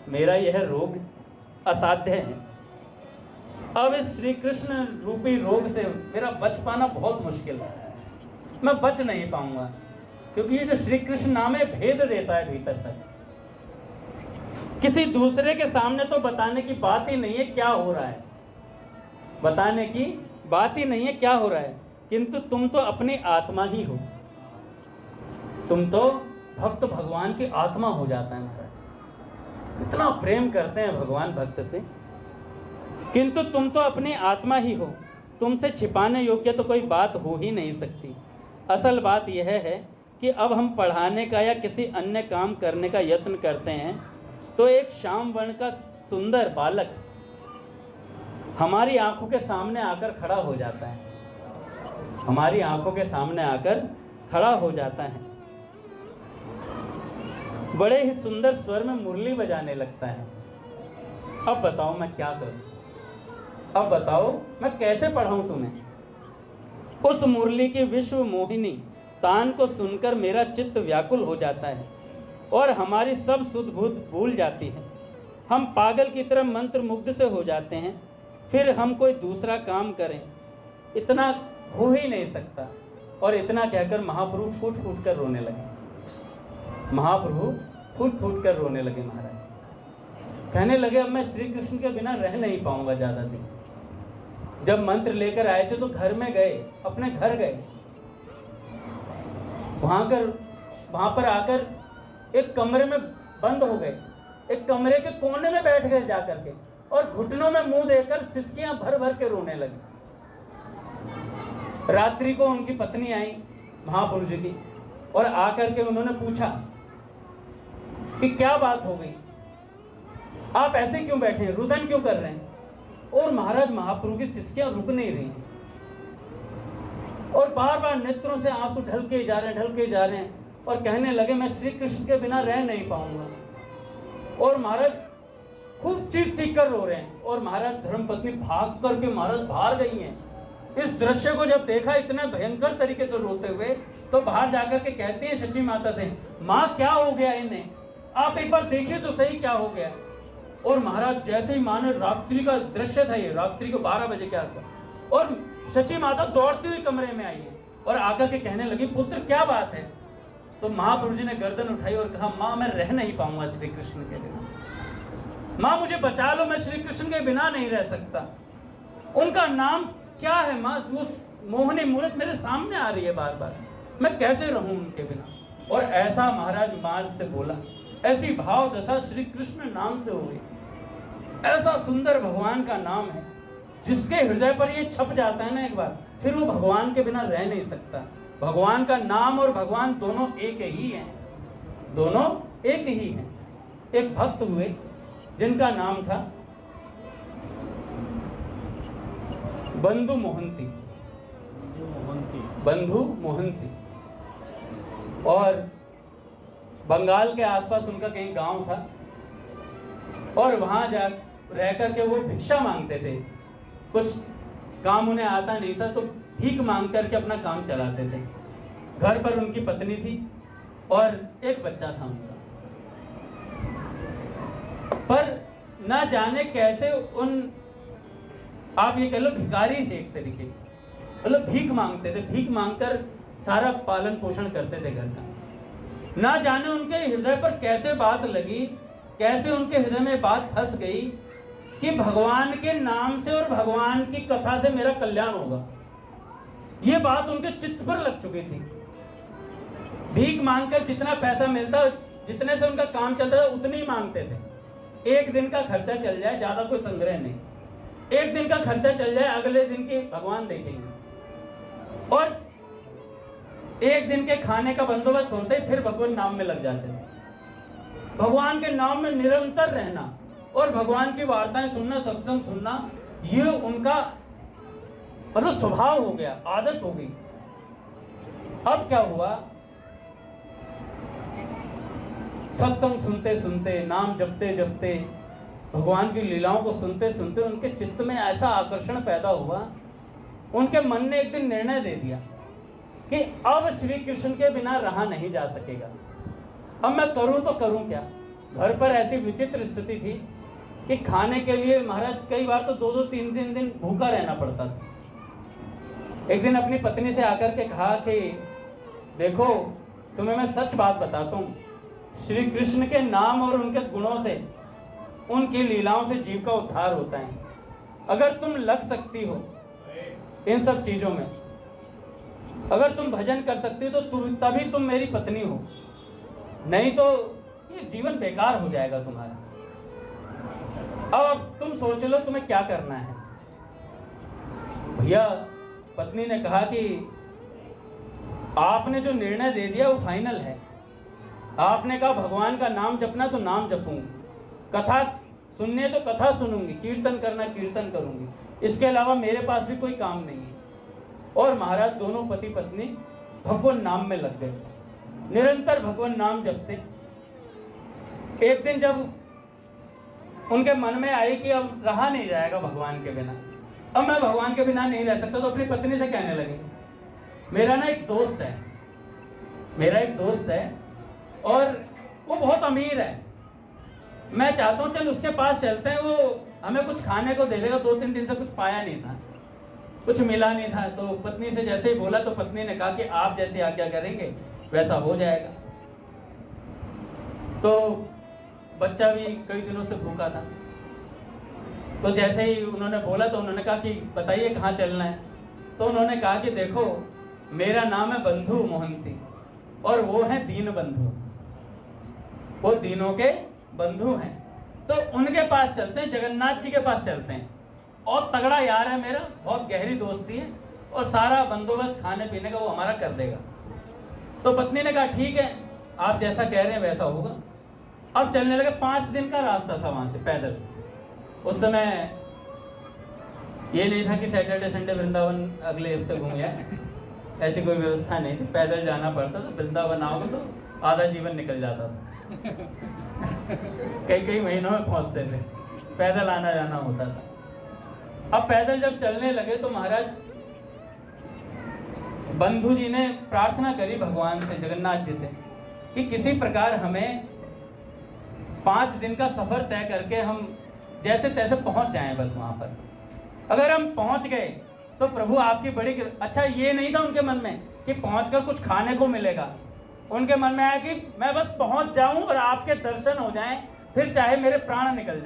मेरा यह रोग असाध्य है। अब इस श्री कृष्ण रूपी रोग से मेरा बच पाना बहुत मुश्किल है, मैं बच नहीं पाऊंगा, क्योंकि ये जो श्री कृष्ण नाम है भेद देता है भीतर तक। किसी दूसरे के सामने तो बताने की बात ही नहीं है क्या हो रहा है, बताने की बात ही नहीं है क्या हो रहा है, किंतु तुम तो अपनी आत्मा ही हो, तुम तो भक्त भगवान की आत्मा हो जाता है महाराज। इतना प्रेम करते हैं भगवान भक्त से, किंतु तुम तो अपनी आत्मा ही हो, तुमसे छिपाने योग्य तो कोई बात हो ही नहीं सकती। असल बात यह है कि अब हम पढ़ाने का या किसी अन्य काम करने का यत्न करते हैं तो एक श्याम वर्ण का सुंदर बालक हमारी आंखों के सामने आकर खड़ा हो जाता है, हमारी आंखों के सामने आकर खड़ा हो जाता है, बड़े ही सुंदर स्वर में मुरली बजाने लगता है। अब बताओ मैं क्या करूं, अब बताओ मैं कैसे पढ़ाऊं तुम्हें। उस मुरली की विश्व मोहिनी तान को सुनकर मेरा चित्त व्याकुल हो जाता है और हमारी सब सुध बुध भूल जाती है। हम पागल की तरह मंत्र मुग्ध से हो जाते हैं, फिर हम कोई दूसरा काम करें, इतना हो ही नहीं सकता। और इतना कहकर महाप्रभु फूट फूट कर रोने लगे। महाप्रभु फूट फूट कर रोने लगे। महाराज कहने लगे अब मैं श्री कृष्ण के बिना रह नहीं पाऊंगा ज़्यादा दिन। जब मंत्र लेकर आए थे तो घर में गए, अपने घर गए, वहां पर आकर एक कमरे में बंद हो गए, एक कमरे के कोने में बैठ गए जाकर के और घुटनों में मुंह देकर सिसकियां भर भर के रोने लगे। रात्रि को उनकी पत्नी आई महापुरुष जी की और आकर के उन्होंने पूछा कि क्या बात हो गई, आप ऐसे क्यों बैठे हैं, रुदन क्यों कर रहे हैं। और महाराज महाप्रभु की सिसकियां रुक नहीं रही और बार बार नेत्रों से आंसू ढलके जा रहे हैं और कहने लगे मैं श्री कृष्ण के बिना रह नहीं पाऊंगा। और महाराज खूब चीख चीख कर रो रहे हैं और महाराज धर्मपत्नी भाग करके महाराज बाहर गई हैं। इस दृश्य को जब देखा इतने भयंकर तरीके से रोते हुए, तो बाहर जाकर के कहती है सची माता से, माँ क्या हो गया इन्हें, आप एक बार देखिए तो सही क्या हो गया। और महाराज जैसे ही माँ ने, रात्रि का दृश्य था ये, रात्रि को 12 बजे के आसपास, और सची माता दौड़ती हुई कमरे में आई है और आकर के कहने लगी पुत्र क्या बात है। तो महाप्रभु जी ने गर्दन उठाई और कहा माँ मैं रह नहीं पाऊंगा श्री कृष्ण के बिना, माँ मुझे बचा लो, मैं श्री कृष्ण के बिना नहीं रह सकता। उनका नाम क्या है माँ, वो मोहिनी मूर्त मेरे सामने आ रही है बार बार, मैं कैसे रहूं उनके बिना। और ऐसा महाराज माँ से बोला, ऐसी भाव दशा श्री कृष्ण नाम से हो गई। ऐसा सुंदर भगवान का नाम है जिसके हृदय पर ये छप जाता है ना एक बार, फिर वो भगवान के बिना रह नहीं सकता। भगवान का नाम और भगवान दोनों एक ही हैं, दोनों एक ही हैं। एक भक्त हुए जिनका नाम था बंधु मोहंती, बंधु मोहंती, और बंगाल के आसपास उनका कहीं गांव था और वहां जा रह करके वो भिक्षा मांगते थे। कुछ काम उन्हें आता नहीं था तो भीख मांग करके अपना काम चलाते थे। घर पर उनकी पत्नी थी और एक बच्चा था उनका, पर ना जाने कैसे उन, आप ये कह लो भिखारी थे एक तरीके, मतलब भीख मांगते थे, भीख मांगकर सारा पालन पोषण करते थे घर का। ना जाने उनके हृदय पर कैसे बात लगी, कैसे उनके हृदय में बात फंस गई कि भगवान के नाम से और भगवान की कथा से मेरा कल्याण होगा। ये बात उनके चित्त पर लग चुकी थी। भीख मांगकर जितना पैसा मिलता, जितने से उनका काम चलता था उतनी ही मांगते थे। एक दिन का खर्चा चल जाए, ज्यादा कोई संग्रह नहीं, एक दिन का खर्चा चल जाए, अगले दिन के भगवान देखेंगे। और एक दिन के खाने का बंदोबस्त होते ही फिर भगवान नाम में लग जाते थे। भगवान के नाम में निरंतर रहना और भगवान की वार्ताएं सुनना, सत्संग सुनना, ये उनका मतलब स्वभाव हो गया, आदत हो गई। अब क्या हुआ, सत्संग सुनते सुनते, नाम जपते जपते, भगवान की लीलाओं को सुनते सुनते उनके चित्त में ऐसा आकर्षण पैदा हुआ, उनके मन ने एक दिन निर्णय ले दिया कि अब श्री कृष्ण के बिना रहा नहीं जा सकेगा। अब मैं करूं तो करूं क्या। घर पर ऐसी विचित्र स्थिति थी कि खाने के लिए महाराज कई बार तो 2-2, 3 दिन भूखा रहना पड़ता था। एक दिन अपनी पत्नी से आकर के कहा कि देखो तुम्हें मैं सच बात बताता हूँ, श्री कृष्ण के नाम और उनके गुणों से, उनकी लीलाओं से जीव का उद्धार होता है। अगर तुम लग सकती हो इन सब चीजों में, अगर तुम भजन कर सकती हो तो तभी तुम मेरी पत्नी हो, नहीं तो ये जीवन बेकार हो जाएगा तुम्हारा। अब तुम सोच लो तुम्हें क्या करना है। भैया पत्नी ने कहा कि आपने जो निर्णय दे दिया वो फाइनल है। आपने कहा भगवान का नाम जपना तो नाम जपूंगी, कथा सुनने तो कथा सुनूंगी, कीर्तन करना कीर्तन करूंगी, इसके अलावा मेरे पास भी कोई काम नहीं है। और महाराज दोनों पति पत्नी भगवान नाम में लग गए, निरंतर भगवान नाम जपते। एक दिन जब उनके मन में आई कि अब रहा नहीं जाएगा भगवान के बिना, अब मैं भगवान के बिना नहीं रह सकता, तो अपनी पत्नी से कहने लगे, मेरा ना एक दोस्त है और वो बहुत अमीर है, मैं चाहता हूँ चल उसके पास चलते हैं, वो हमें कुछ खाने को दे देगा। 2-3 दिन से कुछ पाया नहीं था, कुछ मिला नहीं था। तो पत्नी से जैसे ही बोला तो पत्नी ने कहा कि आप जैसी आज्ञा करेंगे वैसा हो जाएगा। तो बच्चा भी कई दिनों से भूखा था, तो जैसे ही उन्होंने बोला तो उन्होंने कहा कि बताइए कहाँ चलना है। तो उन्होंने कहा कि देखो मेरा नाम है बंधु मोहंती और वो है दीन बंधु, वो दीनों के बंधु हैं, तो उनके पास चलते हैं, जगन्नाथ जी के पास चलते हैं। और तगड़ा यार है मेरा, बहुत गहरी दोस्ती है और सारा बंदोबस्त खाने पीने का वो हमारा कर देगा। तो पत्नी ने कहा ठीक है, आप जैसा कह रहे हैं वैसा होगा। अब चलने लगे, 5 दिन का रास्ता था वहां से पैदल। उस समय ये नहीं था कि सैटरडे संडे वृंदावन अगले हफ्ते घूम जाए, ऐसी कोई व्यवस्था नहीं थी, पैदल जाना पड़ता था। वृंदावन आओगे तो आधा जीवन निकल जाता था कई महीनों में पहुंचते थे, पैदल आना जाना होता था। अब पैदल जब चलने लगे तो महाराज बंधु जी ने प्रार्थना करी भगवान से, जगन्नाथ जी से, कि किसी प्रकार हमें 5 दिन का सफर तय करके हम जैसे तैसे पहुंच जाएं बस वहां पर। अगर हम पहुंच गए तो प्रभु आपकी बड़ी अच्छा ये नहीं था उनके मन में कि पहुंचकर कुछ खाने को मिलेगा। उनके मन में आया कि मैं बस पहुंच जाऊं और आपके दर्शन हो जाएं, फिर चाहे मेरे प्राण निकल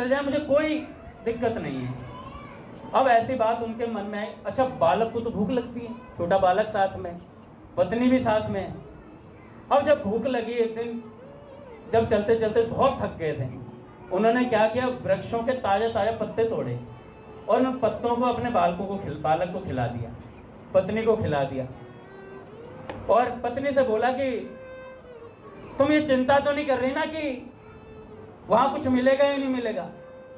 जाएं, मुझे कोई दिक्कत नहीं है। अब ऐसी बात उनके मन में आई। अच्छा बालक को तो भूख लगती है, छोटा बालक साथ में, पत्नी भी साथ में। अब जब भूख लगी एक दिन, जब चलते चलते बहुत थक गए थे, उन्होंने क्या किया, वृक्षों के ताजे ताजे पत्ते तोड़े और उन पत्तों को अपने बालक को खिला दिया, पत्नी को खिला दिया। और पत्नी से बोला कि तुम ये चिंता तो नहीं कर रही ना कि वहां कुछ मिलेगा या नहीं मिलेगा।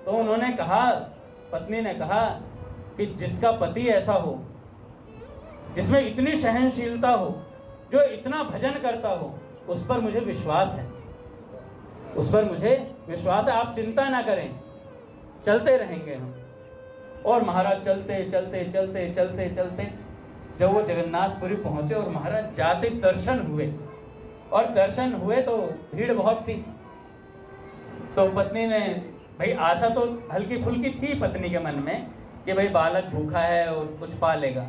तो उन्होंने कहा, पत्नी ने कहा कि जिसका पति ऐसा हो, जिसमें इतनी सहनशीलता हो, जो इतना भजन करता हो, उस पर मुझे विश्वास है, आप चिंता ना करें, चलते रहेंगे हम। और महाराज चलते चलते चलते चलते चलते जब वो जगन्नाथपुरी पहुंचे और महाराज जाते दर्शन हुए, और दर्शन हुए तो भीड़ बहुत थी। तो पत्नी ने, भाई आशा तो हल्की फुल्की थी पत्नी के मन में कि भाई बालक भूखा है और कुछ पा लेगा।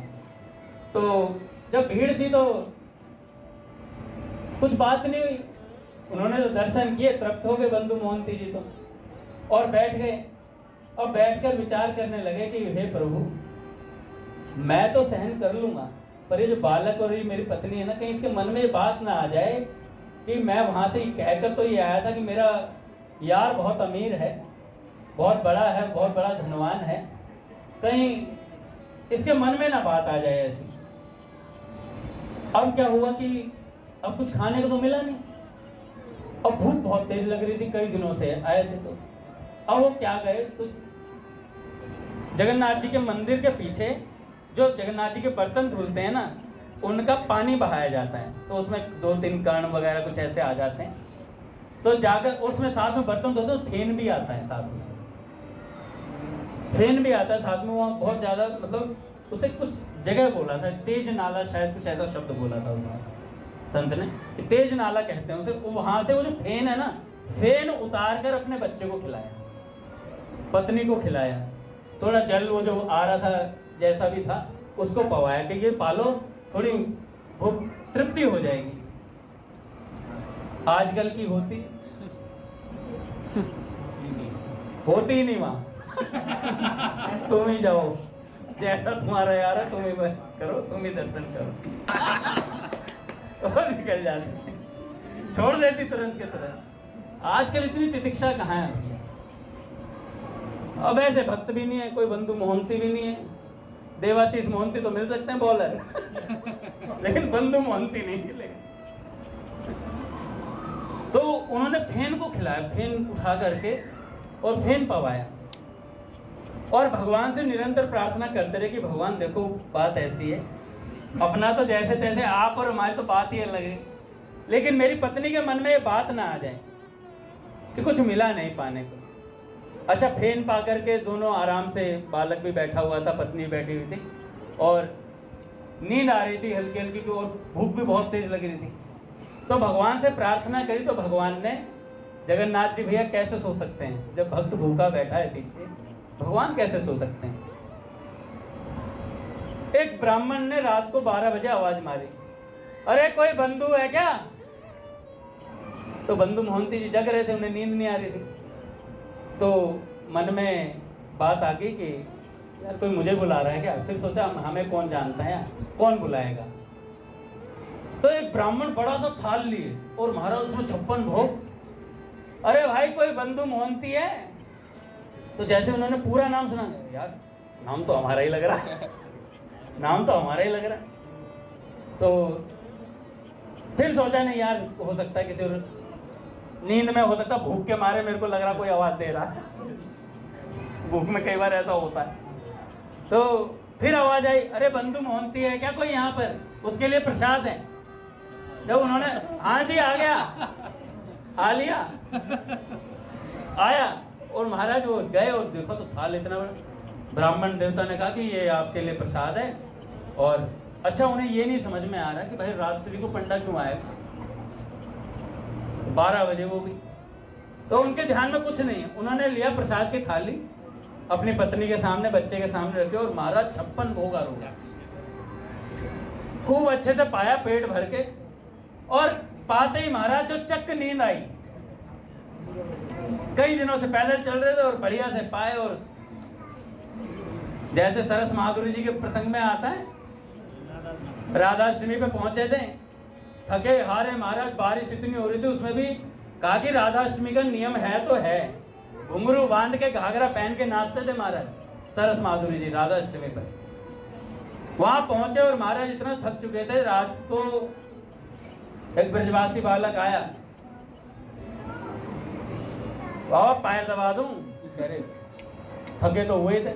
तो जब भीड़ थी तो कुछ बात नहीं हुई, उन्होंने तो दर्शन किए, तृप्त हो गए बंधु मोहंती जी तो, और बैठ गए। और बैठकर विचार करने लगे कि हे प्रभु, मैं तो सहन कर लूंगा, पर ये जो बालक और ये मेरी पत्नी है ना, कहीं इसके मन में ये बात ना आ जाए कि मैं वहां से कहकर तो ये आया था कि मेरा यार बहुत अमीर है, बहुत बड़ा है, बहुत बड़ा धनवान है, कहीं इसके मन में ना बात आ जाए ऐसी। अब क्या हुआ कि अब कुछ खाने को तो मिला नहीं, अब भूख बहुत तेज लग रही थी, कई दिनों से आए थे। तो अब वो क्या गए, तो जगन्नाथ जी के मंदिर के पीछे जो जगन्नाथ जी के बर्तन धुलते हैं ना, उनका पानी बहाया जाता है, तो उसमें 2-3 कर्ण वगैरह कुछ ऐसे आ जाते हैं। तो जाकर उसमें साथ में बर्तन धोते, तो फेन भी आता है साथ में, वहाँ बहुत ज्यादा, मतलब उसे कुछ जगह बोला था, तेज नाला शायद, कुछ ऐसा शब्द बोला था उसमें संत ने, कि तेज नाला कहते हैं उसे। वहां से वो जो फेन है ना, फेन उतार कर अपने बच्चे को खिलाया, पत्नी को खिलाया, थोड़ा जल वो जो आ रहा था जैसा भी था उसको पवाया कि ये पालो, थोड़ी भूख तृप्ति हो जाएगी। आजकल की होती ही नहीं वहां तुम ही जाओ, जैसा तुम्हारा यार है तुम ही करो, तुम ही दर्शन करो और निकल जाती, छोड़ देती तुरंत के तुरंत। आजकल इतनी तितिक्षा कहाँ है। अब ऐसे भक्त भी नहीं है, कोई बंधु मोहंती भी नहीं है। देवाशीष मोहंती तो मिल सकते हैं बॉलर लेकिन बंधु मोहंती नहीं मिलेगा। तो उन्होंने फेन को खिलाया, फेन उठा करके और फेन पवाया और भगवान से निरंतर प्रार्थना करते रहे कि भगवान देखो बात ऐसी है, अपना तो जैसे तैसे आप और हमारी तो बात ही अलग है, लेकिन मेरी पत्नी के मन में ये बात ना आ जाए कि कुछ मिला नहीं पाने को। अच्छा, फेन पा करके दोनों आराम से, बालक भी बैठा हुआ था, पत्नी बैठी हुई थी और नींद आ रही थी हल्की हल्की और भूख भी बहुत तेज लग रही थी। तो भगवान से प्रार्थना करी तो भगवान ने, जगन्नाथ जी भैया कैसे सो सकते हैं जब भक्त भूखा बैठा है पीछे, भगवान कैसे सो सकते हैं। एक ब्राह्मण ने रात को 12 बजे आवाज मारी, अरे कोई बंधु है क्या। तो बंधु मोहंती जी जग रहे थे, उन्हें नींद नहीं आ रही थी। तो मन में बात आ गई कि यार कोई मुझे बुला रहा है क्या। फिर सोचा हमें कौन जानता है, कौन बुलाएगा। तो एक ब्राह्मण बड़ा सा थाल लिए और महाराज उसमें 56 भोग। अरे भाई कोई बंधु मोहंती है। तो जैसे उन्होंने पूरा नाम सुना, यार नाम तो हमारा ही लग रहा है, नाम तो हमारा ही लग रहा है। तो फिर सोचा नहीं यार, हो सकता है किसी और नींद में, हो सकता भूख के मारे मेरे को लग रहा कोई आवाज दे रहा है, भूख में कई बार ऐसा होता है। तो फिर आवाज आई, अरे बंधु मोहंती है क्या कोई यहाँ पर, उसके लिए प्रसाद है। जब उन्होंने हाँ जी आ गया, आ लिया, आया और महाराज वो गए और देखो तो थाल इतना बड़ा। ब्राह्मण देवता ने कहा कि ये आपके लिए प्रसाद है। और अच्छा, उन्हें ये नहीं समझ में आ रहा कि भाई रात्रि को पंडा क्यों आया, 12 बजे वो भी। तो उनके ध्यान में कुछ नहीं है, उन्होंने लिया प्रसाद की थाली, अपनी पत्नी के सामने, बच्चे के सामने रखे और महाराज 56 भोग आरोगा, खूब अच्छे से पाया पेट भर के। और पाते ही महाराज जो चक्क नींद आई, कई दिनों से पैदल चल रहे थे और बढ़िया से पाए। और जैसे सरस माधुरी जी के प्रसंग में आता है, राधाष्टमी पे पहुंचे थे, थके हारे महाराज, बारिश इतनी हो रही थी, उसमें भी कहा कि राधाष्टमी का नियम है तो है, घुंघरू बांध के घाघरा पहन के नाचते थे महाराज सरस माधुरी जी राधाष्टमी पर। वहां पहुंचे और महाराज इतना थक चुके थे, रात को एक ब्रजवासी बालक आया, बाबा पैर दबा दूं, कह रहे थके तो हुए थे,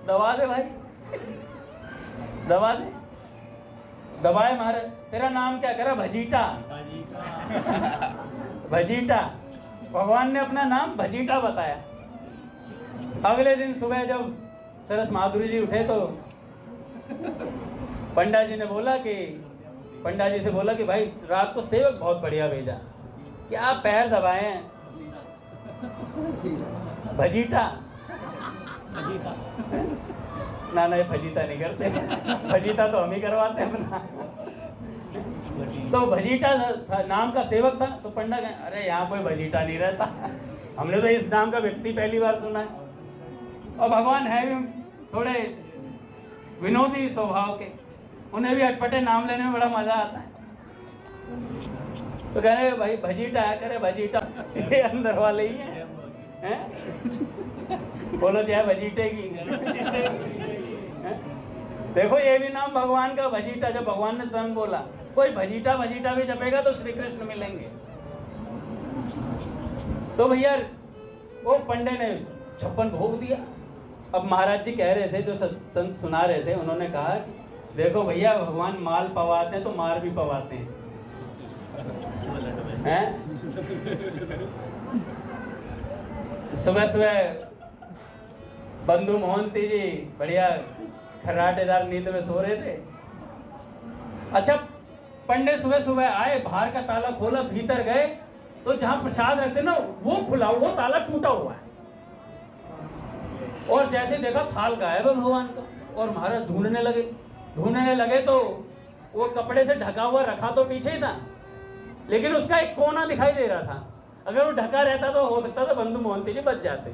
दबा दे भाई, दबा दे। दबाए महाराज, तेरा नाम क्या करा, भजीटा। भजीटा, भगवान ने अपना नाम भजीटा बताया। अगले दिन सुबह जब सरस माधुरी जी उठे तो पंडा जी ने बोला कि, पंडा जी से बोला कि भाई रात को सेवक बहुत बढ़िया भेजा, क्या पैर दबाए हैं। भजीटा, भजीता ना ना ये भजीता नहीं करते, भजीता तो हम ही करवाते हैं अपना। तो भजीटा था, नाम का सेवक था। तो पंडा कहे, अरे यहाँ कोई भजीटा नहीं रहता, हमने तो इस नाम का व्यक्ति पहली बार सुना है। और भगवान है भी थोड़े विनोदी स्वभाव के, उन्हें भी अटपटे नाम लेने में बड़ा मजा आता है। तो कह रहे भाई भजीटा है, करे भजीटा, ये अंदर वाले ही हैं? बोलो जय भजीटे की। देखो ये भी नाम भगवान का, भजीटा, जब भगवान ने स्वयं बोला, कोई भजीटा भजीटा भी जपेगा तो श्री कृष्ण मिलेंगे। तो भैया वो पंडे ने 56 भोग दिया। अब महाराज जी कह रहे थे, जो संत सुना रहे थे, उन्होंने कहा देखो भैया भगवान माल पवाते हैं तो मार भी पवाते हैं। सुबह सुबह बंधु मोहंती जी बढ़िया खर्राटेदार नींद में सो रहे थे। अच्छा, पंडे सुबह सुबह आए, बाहर का ताला खोला, भीतर गए तो जहां प्रसाद रखते ना वो खुला, वो ताला टूटा हुआ है। और जैसे देखा थाल गायब है भगवान का। और महाराज ढूंढने लगे तो वो कपड़े से ढका हुआ रखा तो पीछे ही था, लेकिन उसका एक कोना दिखाई दे रहा था। अगर वो ढका रहता तो हो सकता था बंधु मोहंती जी बच जाते,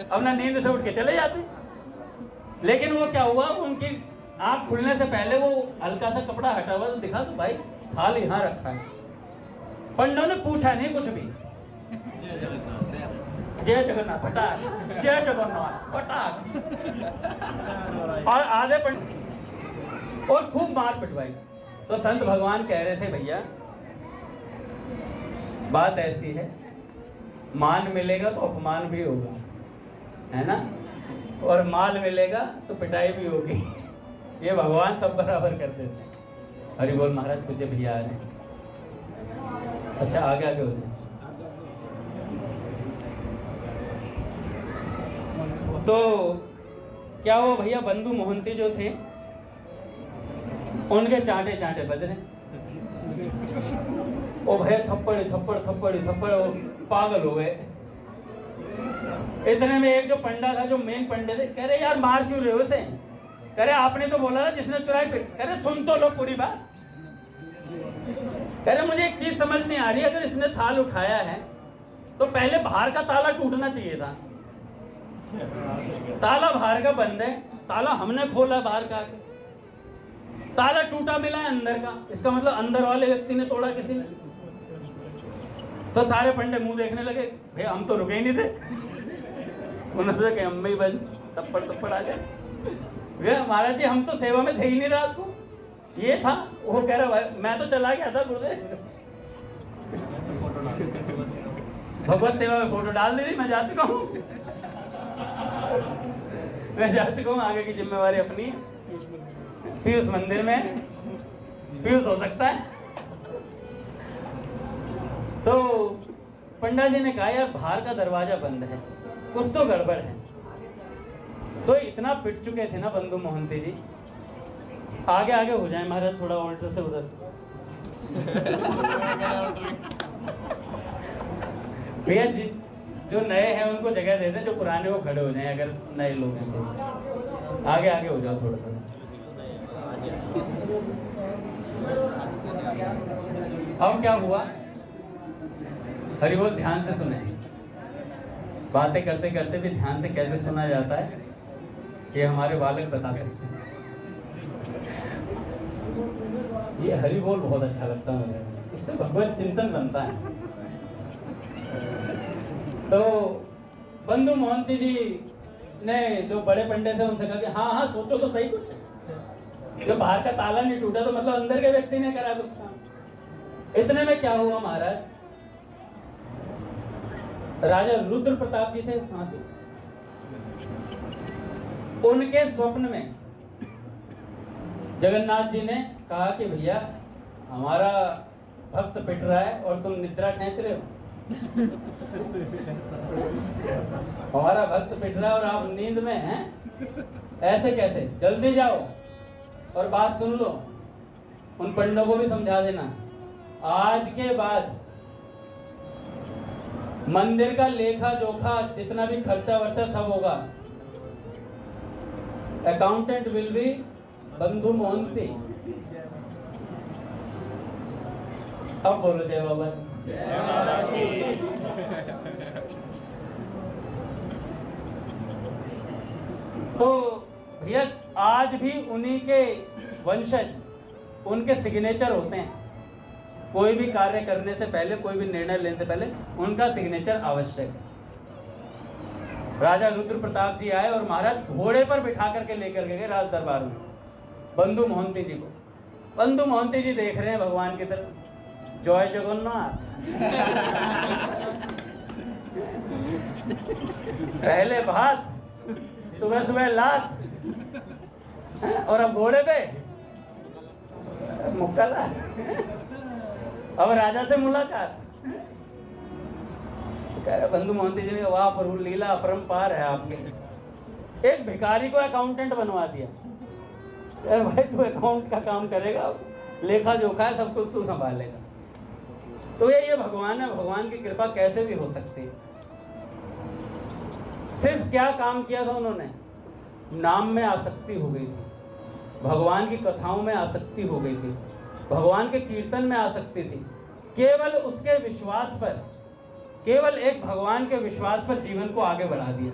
अपना नींद से उठ के चले जाते। लेकिन वो क्या हुआ, उनकी आंख खुलने से पहले वो हल्का सा कपड़ा हटा हुआ तो दिखा, तो भाई थाल यहाँ रखा है। पंडों ने पूछा नहीं कुछ भी। जय जगन्नाथ पटाख, जय जगन्नाथ पटाख। और आधे पंडित और खूब मार पिटवाई। तो संत भगवान कह रहे थे भैया बात ऐसी है, मान मिलेगा तो अपमान भी होगा, है ना, और माल मिलेगा तो पिटाई भी होगी। ये भगवान सब बराबर कर देते हैं। हरि बोल महाराज, पूज्य भैया आ रहे। अच्छा आगे आगे हो जाए। तो क्या हुआ भैया, बंधु मोहंती जो थे उनके चांटे चांटे बज रहे। ओ भैया थप्पड़ थप्पड़ थप्पड़ थप्पड़, पागल हो गए। इतने में एक जो पंडा था, जो मेन पंडे थे, कह रहे यार मार क्यों रहे हो उसे? कह रहे आपने तो बोला था जिसने चुराई पे। कह रहे सुन तो लो पूरी बात। कह रहे मुझे एक चीज समझ नहीं आ रही, अगर इसने थाल उठाया है तो पहले बाहर का ताला टूटना चाहिए था। ताला बाहर का बंद है, ताला हमने खोला बाहर का आके, ताला टूटा मिला है अंदर का, इसका मतलब अंदर वाले व्यक्ति ने तोड़ा किसी ने। तो सारे पंडे मुंह देखने लगे, भैया हम तो रुके ही नहीं थे। उन्होंने सोचा कि हम ही बन थप्पड़ थप्पड़ आ जाए। भैया महाराज जी हम तो सेवा में थे ही नहीं रात को, ये था। वो कह रहा भाई मैं तो चला गया था गुरुदेव, भगवत सेवा में फोटो डाल दी थी, मैं जा चुका हूँ, मैं जा चुका हूँ, आगे की जिम्मेवारी अपनी है। पीयूष मंदिर में पीयूष हो सकता है। तो पंडा जी ने कहा यार बाहर का दरवाजा बंद है, कुछ तो गड़बड़ है। तो इतना पिट चुके थे ना बंधु मोहंती जी। आगे आगे हो जाए महाराज, थोड़ा उल्टे से उधर। भैया जी जो नए हैं उनको जगह दे दें, जो पुराने वो खड़े हो जाएं अगर नए लोग हैं तो। आगे आगे हो जाओ थोड़ा थोड़ा। अब क्या हुआ, हरि बोल, ध्यान से सुने। बातें करते करते भी ध्यान से कैसे सुना जाता है ये हमारे बालक बता सकते हैं। ये हरि बोल बहुत अच्छा लगता है मुझे, इससे भगवत चिंतन बनता है। तो बंधु मोहंती जी ने जो बड़े पंडे थे उनसे कहा कि हाँ हाँ सोचो तो सही कुछ, जब बाहर का ताला नहीं टूटा तो मतलब अंदर के व्यक्ति ने करा कुछ काम। इतने में क्या हुआ महाराज, राजा रुद्र प्रताप जी थे वहां से, उनके स्वप्न में जगन्नाथ जी ने कहा कि भैया हमारा भक्त पिट रहा है और तुम निद्रा खींच रहे हो। हमारा भक्त पिट रहा है और आप नींद में हैं, ऐसे कैसे? जल्दी जाओ और बात सुन लो। उन पंडितों को भी समझा देना, आज के बाद मंदिर का लेखा जोखा जितना भी खर्चा वर्चा सब होगा, अकाउंटेंट विल बी बंधु मोहंती। अब बोलो जय बाबा। तो भैया आज भी उन्हीं के वंशज, उनके सिग्नेचर होते हैं। कोई भी कार्य करने से पहले, कोई भी निर्णय लेने से पहले उनका सिग्नेचर आवश्यक है। राजा रुद्र प्रताप जी आए और महाराज घोड़े पर बिठा करके लेकर गए राज दरबार में बंधु मोहंती जी को। बंधु मोहंती जी देख रहे हैं भगवान की तरफ, जय जगन्नाथ। पहले भात, सुबह सुबह लात, और अब घोड़े पे मुक्काला। अब राजा से मुलाकात। कह रहे बंधु मोहंती जी ने, वाह प्रभु लीला अपरंपार है आपके। एक भिखारी को अकाउंटेंट बनवा दिया। अरे भाई तू अकाउंट का काम करेगा, लेखा जोखा है, सब कुछ तू संभालेगा। तो ये भगवान है, भगवान की कृपा कैसे भी हो सकती है। सिर्फ क्या काम किया था उन्होंने, नाम में आसक्ति हो गई थी, भगवान की कथाओं में आसक्ति हो गई थी, भगवान के कीर्तन में आसक्ति थी। केवल उसके विश्वास पर, केवल एक भगवान के विश्वास पर जीवन को आगे बढ़ा दिया।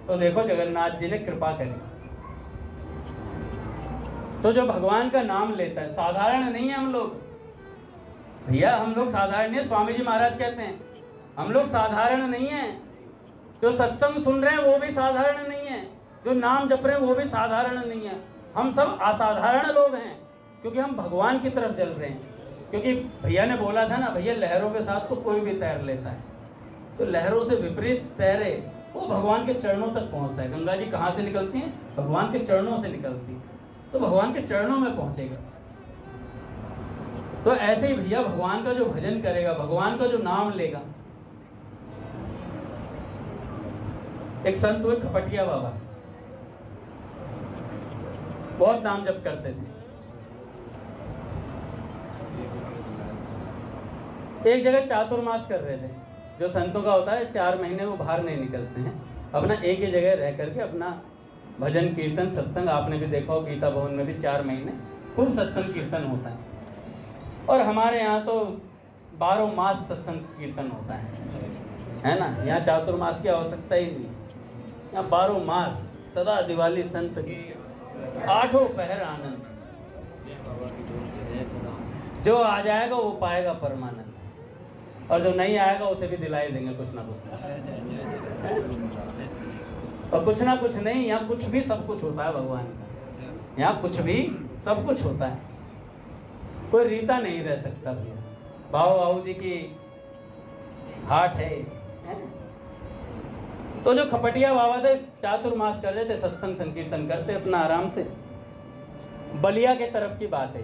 तो देखो जगन्नाथ जी ने कृपा करी। तो जो भगवान का नाम लेता है, साधारण नहीं है हम लोग भैया, हम लोग साधारण नहीं है। स्वामी जी महाराज कहते हैं हम लोग साधारण नहीं है, जो सत्संग सुन रहे हैं वो भी साधारण नहीं है, जो नाम जप रहे हैं वो भी साधारण नहीं है। हम सब असाधारण लोग हैं, क्योंकि हम भगवान की तरफ चल रहे हैं। क्योंकि भैया ने बोला था ना, भैया लहरों के साथ तो कोई भी तैर लेता है, तो लहरों से विपरीत तैरे वो भगवान के चरणों तक पहुंचता है। गंगा जी कहाँ से निकलती हैं? भगवान के चरणों से निकलती है, तो भगवान के चरणों में पहुंचेगा। तो ऐसे ही भैया भगवान का जो भजन करेगा, भगवान का जो नाम लेगा। एक संत हुए खपटिया बाबा, बहुत नाम जप करते थे। एक जगह चातुर्मास कर रहे थे, जो संतों का होता है 4 महीने वो बाहर नहीं निकलते हैं, अपना एक ही जगह रह करके अपना भजन कीर्तन सत्संग। आपने भी देखा हो गीता भवन में भी 4 महीने खूब सत्संग कीर्तन होता है। और हमारे यहाँ तो 12 मास सत्संग कीर्तन होता है ना। यहाँ चातुर्मास की आवश्यकता ही नहीं, यहाँ 12 मास सदा दिवाली संत की, 8 पहर आनंद। जो आ जाएगा वो पाएगा परमानंद, और जो नहीं आएगा उसे भी दिलाई देंगे कुछ ना कुछ। और कुछ ना कुछ नहीं, यहाँ कुछ भी सब कुछ होता है भगवान का। यहाँ कुछ भी सब कुछ होता है, कोई रीता नहीं रह सकता भैया। बाबू जी की हाट है। तो जो खपटिया बाबा थे चातुर्मास कर रहे थे, सत्संग संकीर्तन करते अपना आराम से। बलिया के तरफ की बात है।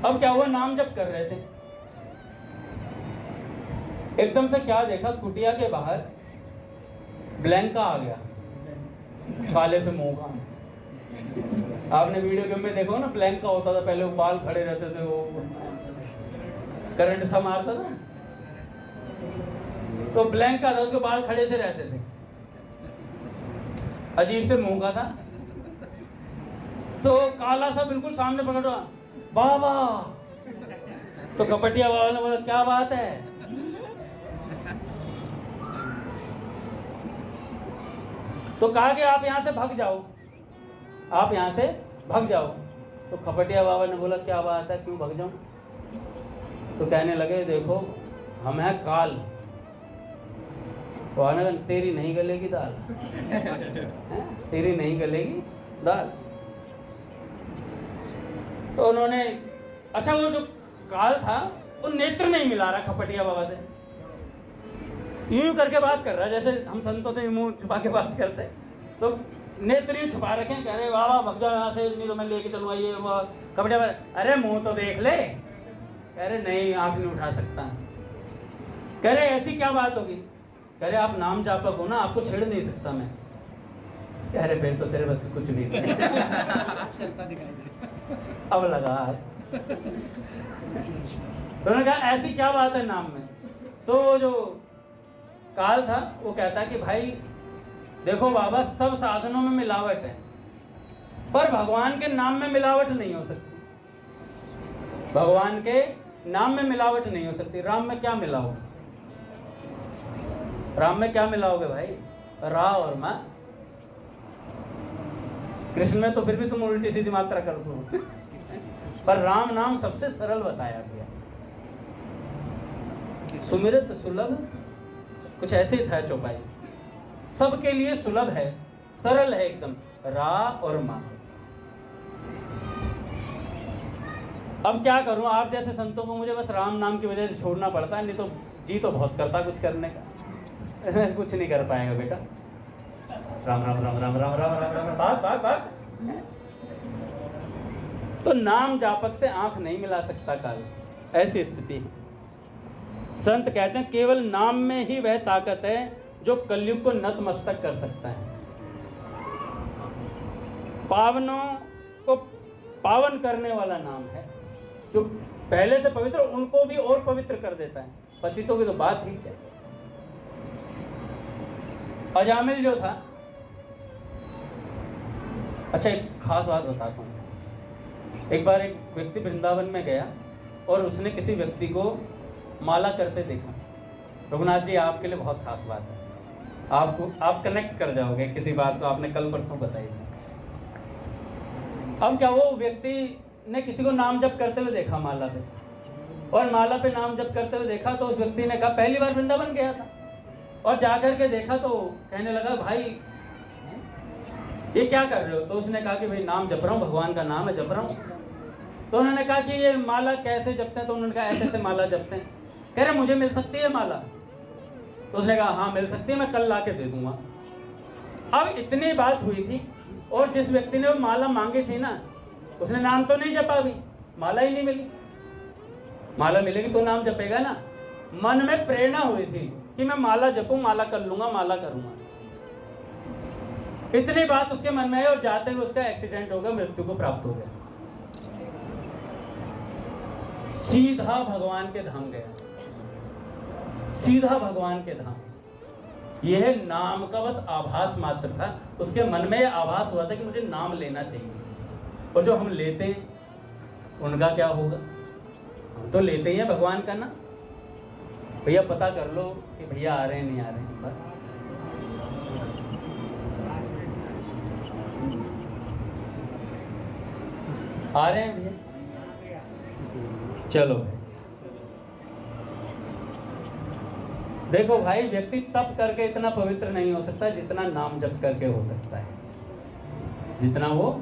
अब क्या हुआ, नाम जप कर रहे थे, एकदम से क्या देखा, कुटिया के बाहर ब्लैंका आ गया, काले से मुंह का। आपने वीडियो गेम में देखो ना, ब्लैंका होता था पहले, वो बाल खड़े रहते थे, वो करंट सा मारता था, तो ब्लैंका था, उसके बाल खड़े से रहते थे, अजीब से मुंह का था। तो काला सा बिल्कुल सामने पकड़ा, बाबा। तो कपटिया बाबा ने बोला क्या बात है? तो कहा कि आप यहाँ से भाग जाओ, आप यहाँ से भाग जाओ। तो खपटिया बाबा ने बोला क्या बात है, क्यों भाग जाऊं? तो कहने लगे देखो हम हैं काल, तो आने तेरी नहीं गलेगी दाल। तेरी नहीं गलेगी दाल। तो उन्होंने, अच्छा वो जो काल था वो नेत्र नहीं मिला रहा खपटिया बाबा से, यूं करके बात कर रहा है जैसे हम संतों से मुंह छुपा के बात करते, तो नेत्र यूं छुपा रखे, कह रहे बाबा भग जाओ यहाँ से, नहीं तो मैं लेके चलूंगा ये वो। खपटिया बाबा, अरे मुंह तो देख ले। कह रहे नहीं, आंख नहीं उठा सकता। कह रहे ऐसी क्या बात होगी? कह रहे आप नाम जापक हो ना, आपको छेड़ नहीं सकता मैं। कह रहे फिर तो तेरे बस कुछ भी नहीं। चलता दिखाई दे। अब लगा हाथ। उन्होंने कहा ऐसी क्या बात है नाम में? तो जो काल था वो कहता है कि भाई देखो बाबा, सब साधनों में मिलावट है, पर भगवान के नाम में मिलावट नहीं हो सकती। भगवान के नाम में मिलावट नहीं हो सकती। राम में क्या मिलाओगे? राम में क्या मिलाओगे भाई? रा और मा। कृष्ण में तो फिर भी तुम उल्टी सीधी मात्रा कर दो, पर राम नाम सबसे सरल बताया गया। सुमिरत सुलभ, कुछ ऐसे ही था चौपाई, सबके लिए सुलभ है, सरल है एकदम, रा और मा। अब क्या करूं, आप जैसे संतों को मुझे बस राम नाम की वजह से छोड़ना पड़ता है, नहीं तो जी तो बहुत करता कुछ करने का। कुछ नहीं कर पाएगा बेटा। राम राम राम राम राम राम राम राम, भाग भाग भाग। तो नाम जापक से आंख नहीं मिला सकता काल, ऐसी स्थिति है। संत कहते हैं केवल नाम में ही वह ताकत है जो कलयुग को नतमस्तक कर सकता है। पावनों को पावन करने वाला नाम है, जो पहले से पवित्र उनको भी और पवित्र कर देता है। पतितों की तो बात ही क्या। अजामिल जो था, अच्छा एक खास बात बताता हूँ। एक बार एक व्यक्ति वृंदावन में गया और उसने किसी व्यक्ति को माला करते देखा। रघुनाथ जी आपके लिए बहुत खास बात है, आप कनेक्ट कर जाओगे किसी बात को, आपने कल परसों बताई थी। अब क्या वो व्यक्ति ने किसी को नाम जप करते हुए देखा माला पे, और माला पे नाम जप करते हुए देखा, तो उस व्यक्ति ने कहा पहली बार वृंदावन गया था, और जाकर के देखा तो कहने लगा भाई ये क्या कर रहे हो? तो उसने कहा कि भाई नाम जप रहा हूँ, भगवान का नाम है, जप रहा हूँ। तो उन्होंने कहा कि ये माला कैसे जपते हैं? तो उन्होंने कहा ऐसे ऐसे माला जपते हैं। कह रहे मुझे मिल सकती है माला? तो उसने कहा हाँ मिल सकती है, मैं कल ला के दे दूंगा। अब इतनी बात हुई थी और जिस व्यक्ति ने वो माला मांगी थी ना, उसने नाम तो नहीं जपा, अभी माला ही नहीं मिली। माला मिलेगी तो नाम जपेगा ना। मन में प्रेरणा हुई थी कि मैं माला जपूं, माला कर लूंगा, माला करूंगा। इतनी बात उसके मन में आई और जाते हुए उसका एक्सीडेंट हो गया, मृत्यु को प्राप्त हो गया। सीधा भगवान के धाम गया, सीधा भगवान के धाम। यह नाम का बस आभास मात्र था। उसके मन में यह आभास हुआ था कि मुझे नाम लेना चाहिए। और जो हम लेते हैं उनका क्या होगा? हम तो लेते ही हैं भगवान का नाम। भैया पता कर लो कि भैया आ रहे हैं नहीं आ रहे हैं। बस आ रहे हैं भैया, चलो भाई। देखो भाई, व्यक्ति तप करके इतना पवित्र नहीं हो सकता जितना नाम जप करके हो सकता है, जितना वो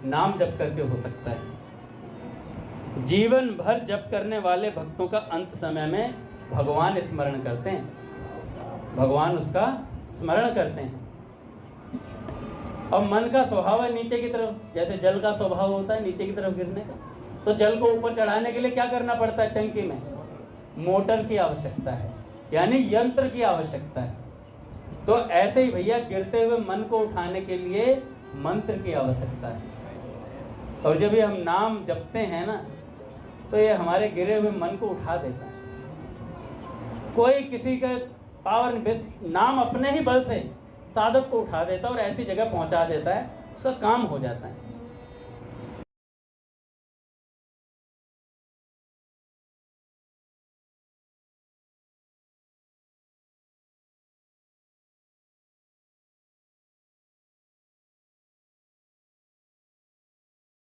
नाम जप करके हो सकता है। जीवन भर जप करने वाले भक्तों का अंत समय में भगवान स्मरण करते हैं, भगवान उसका स्मरण करते हैं। और मन का स्वभाव है नीचे की तरफ, जैसे जल का स्वभाव होता है नीचे की तरफ गिरने का। तो जल को ऊपर चढ़ाने के लिए क्या करना पड़ता है? टंकी में मोटर की आवश्यकता है, यानी यंत्र की आवश्यकता है। तो ऐसे ही भैया गिरते हुए मन को उठाने के लिए मंत्र की आवश्यकता है। और जब ये हम नाम जपते हैं ना, तो ये हमारे गिरे हुए मन को उठा देता है। कोई किसी का पावर नहीं, नाम अपने ही बल से साधक को उठा देता है और ऐसी जगह पहुंचा देता है, उसका काम हो जाता है।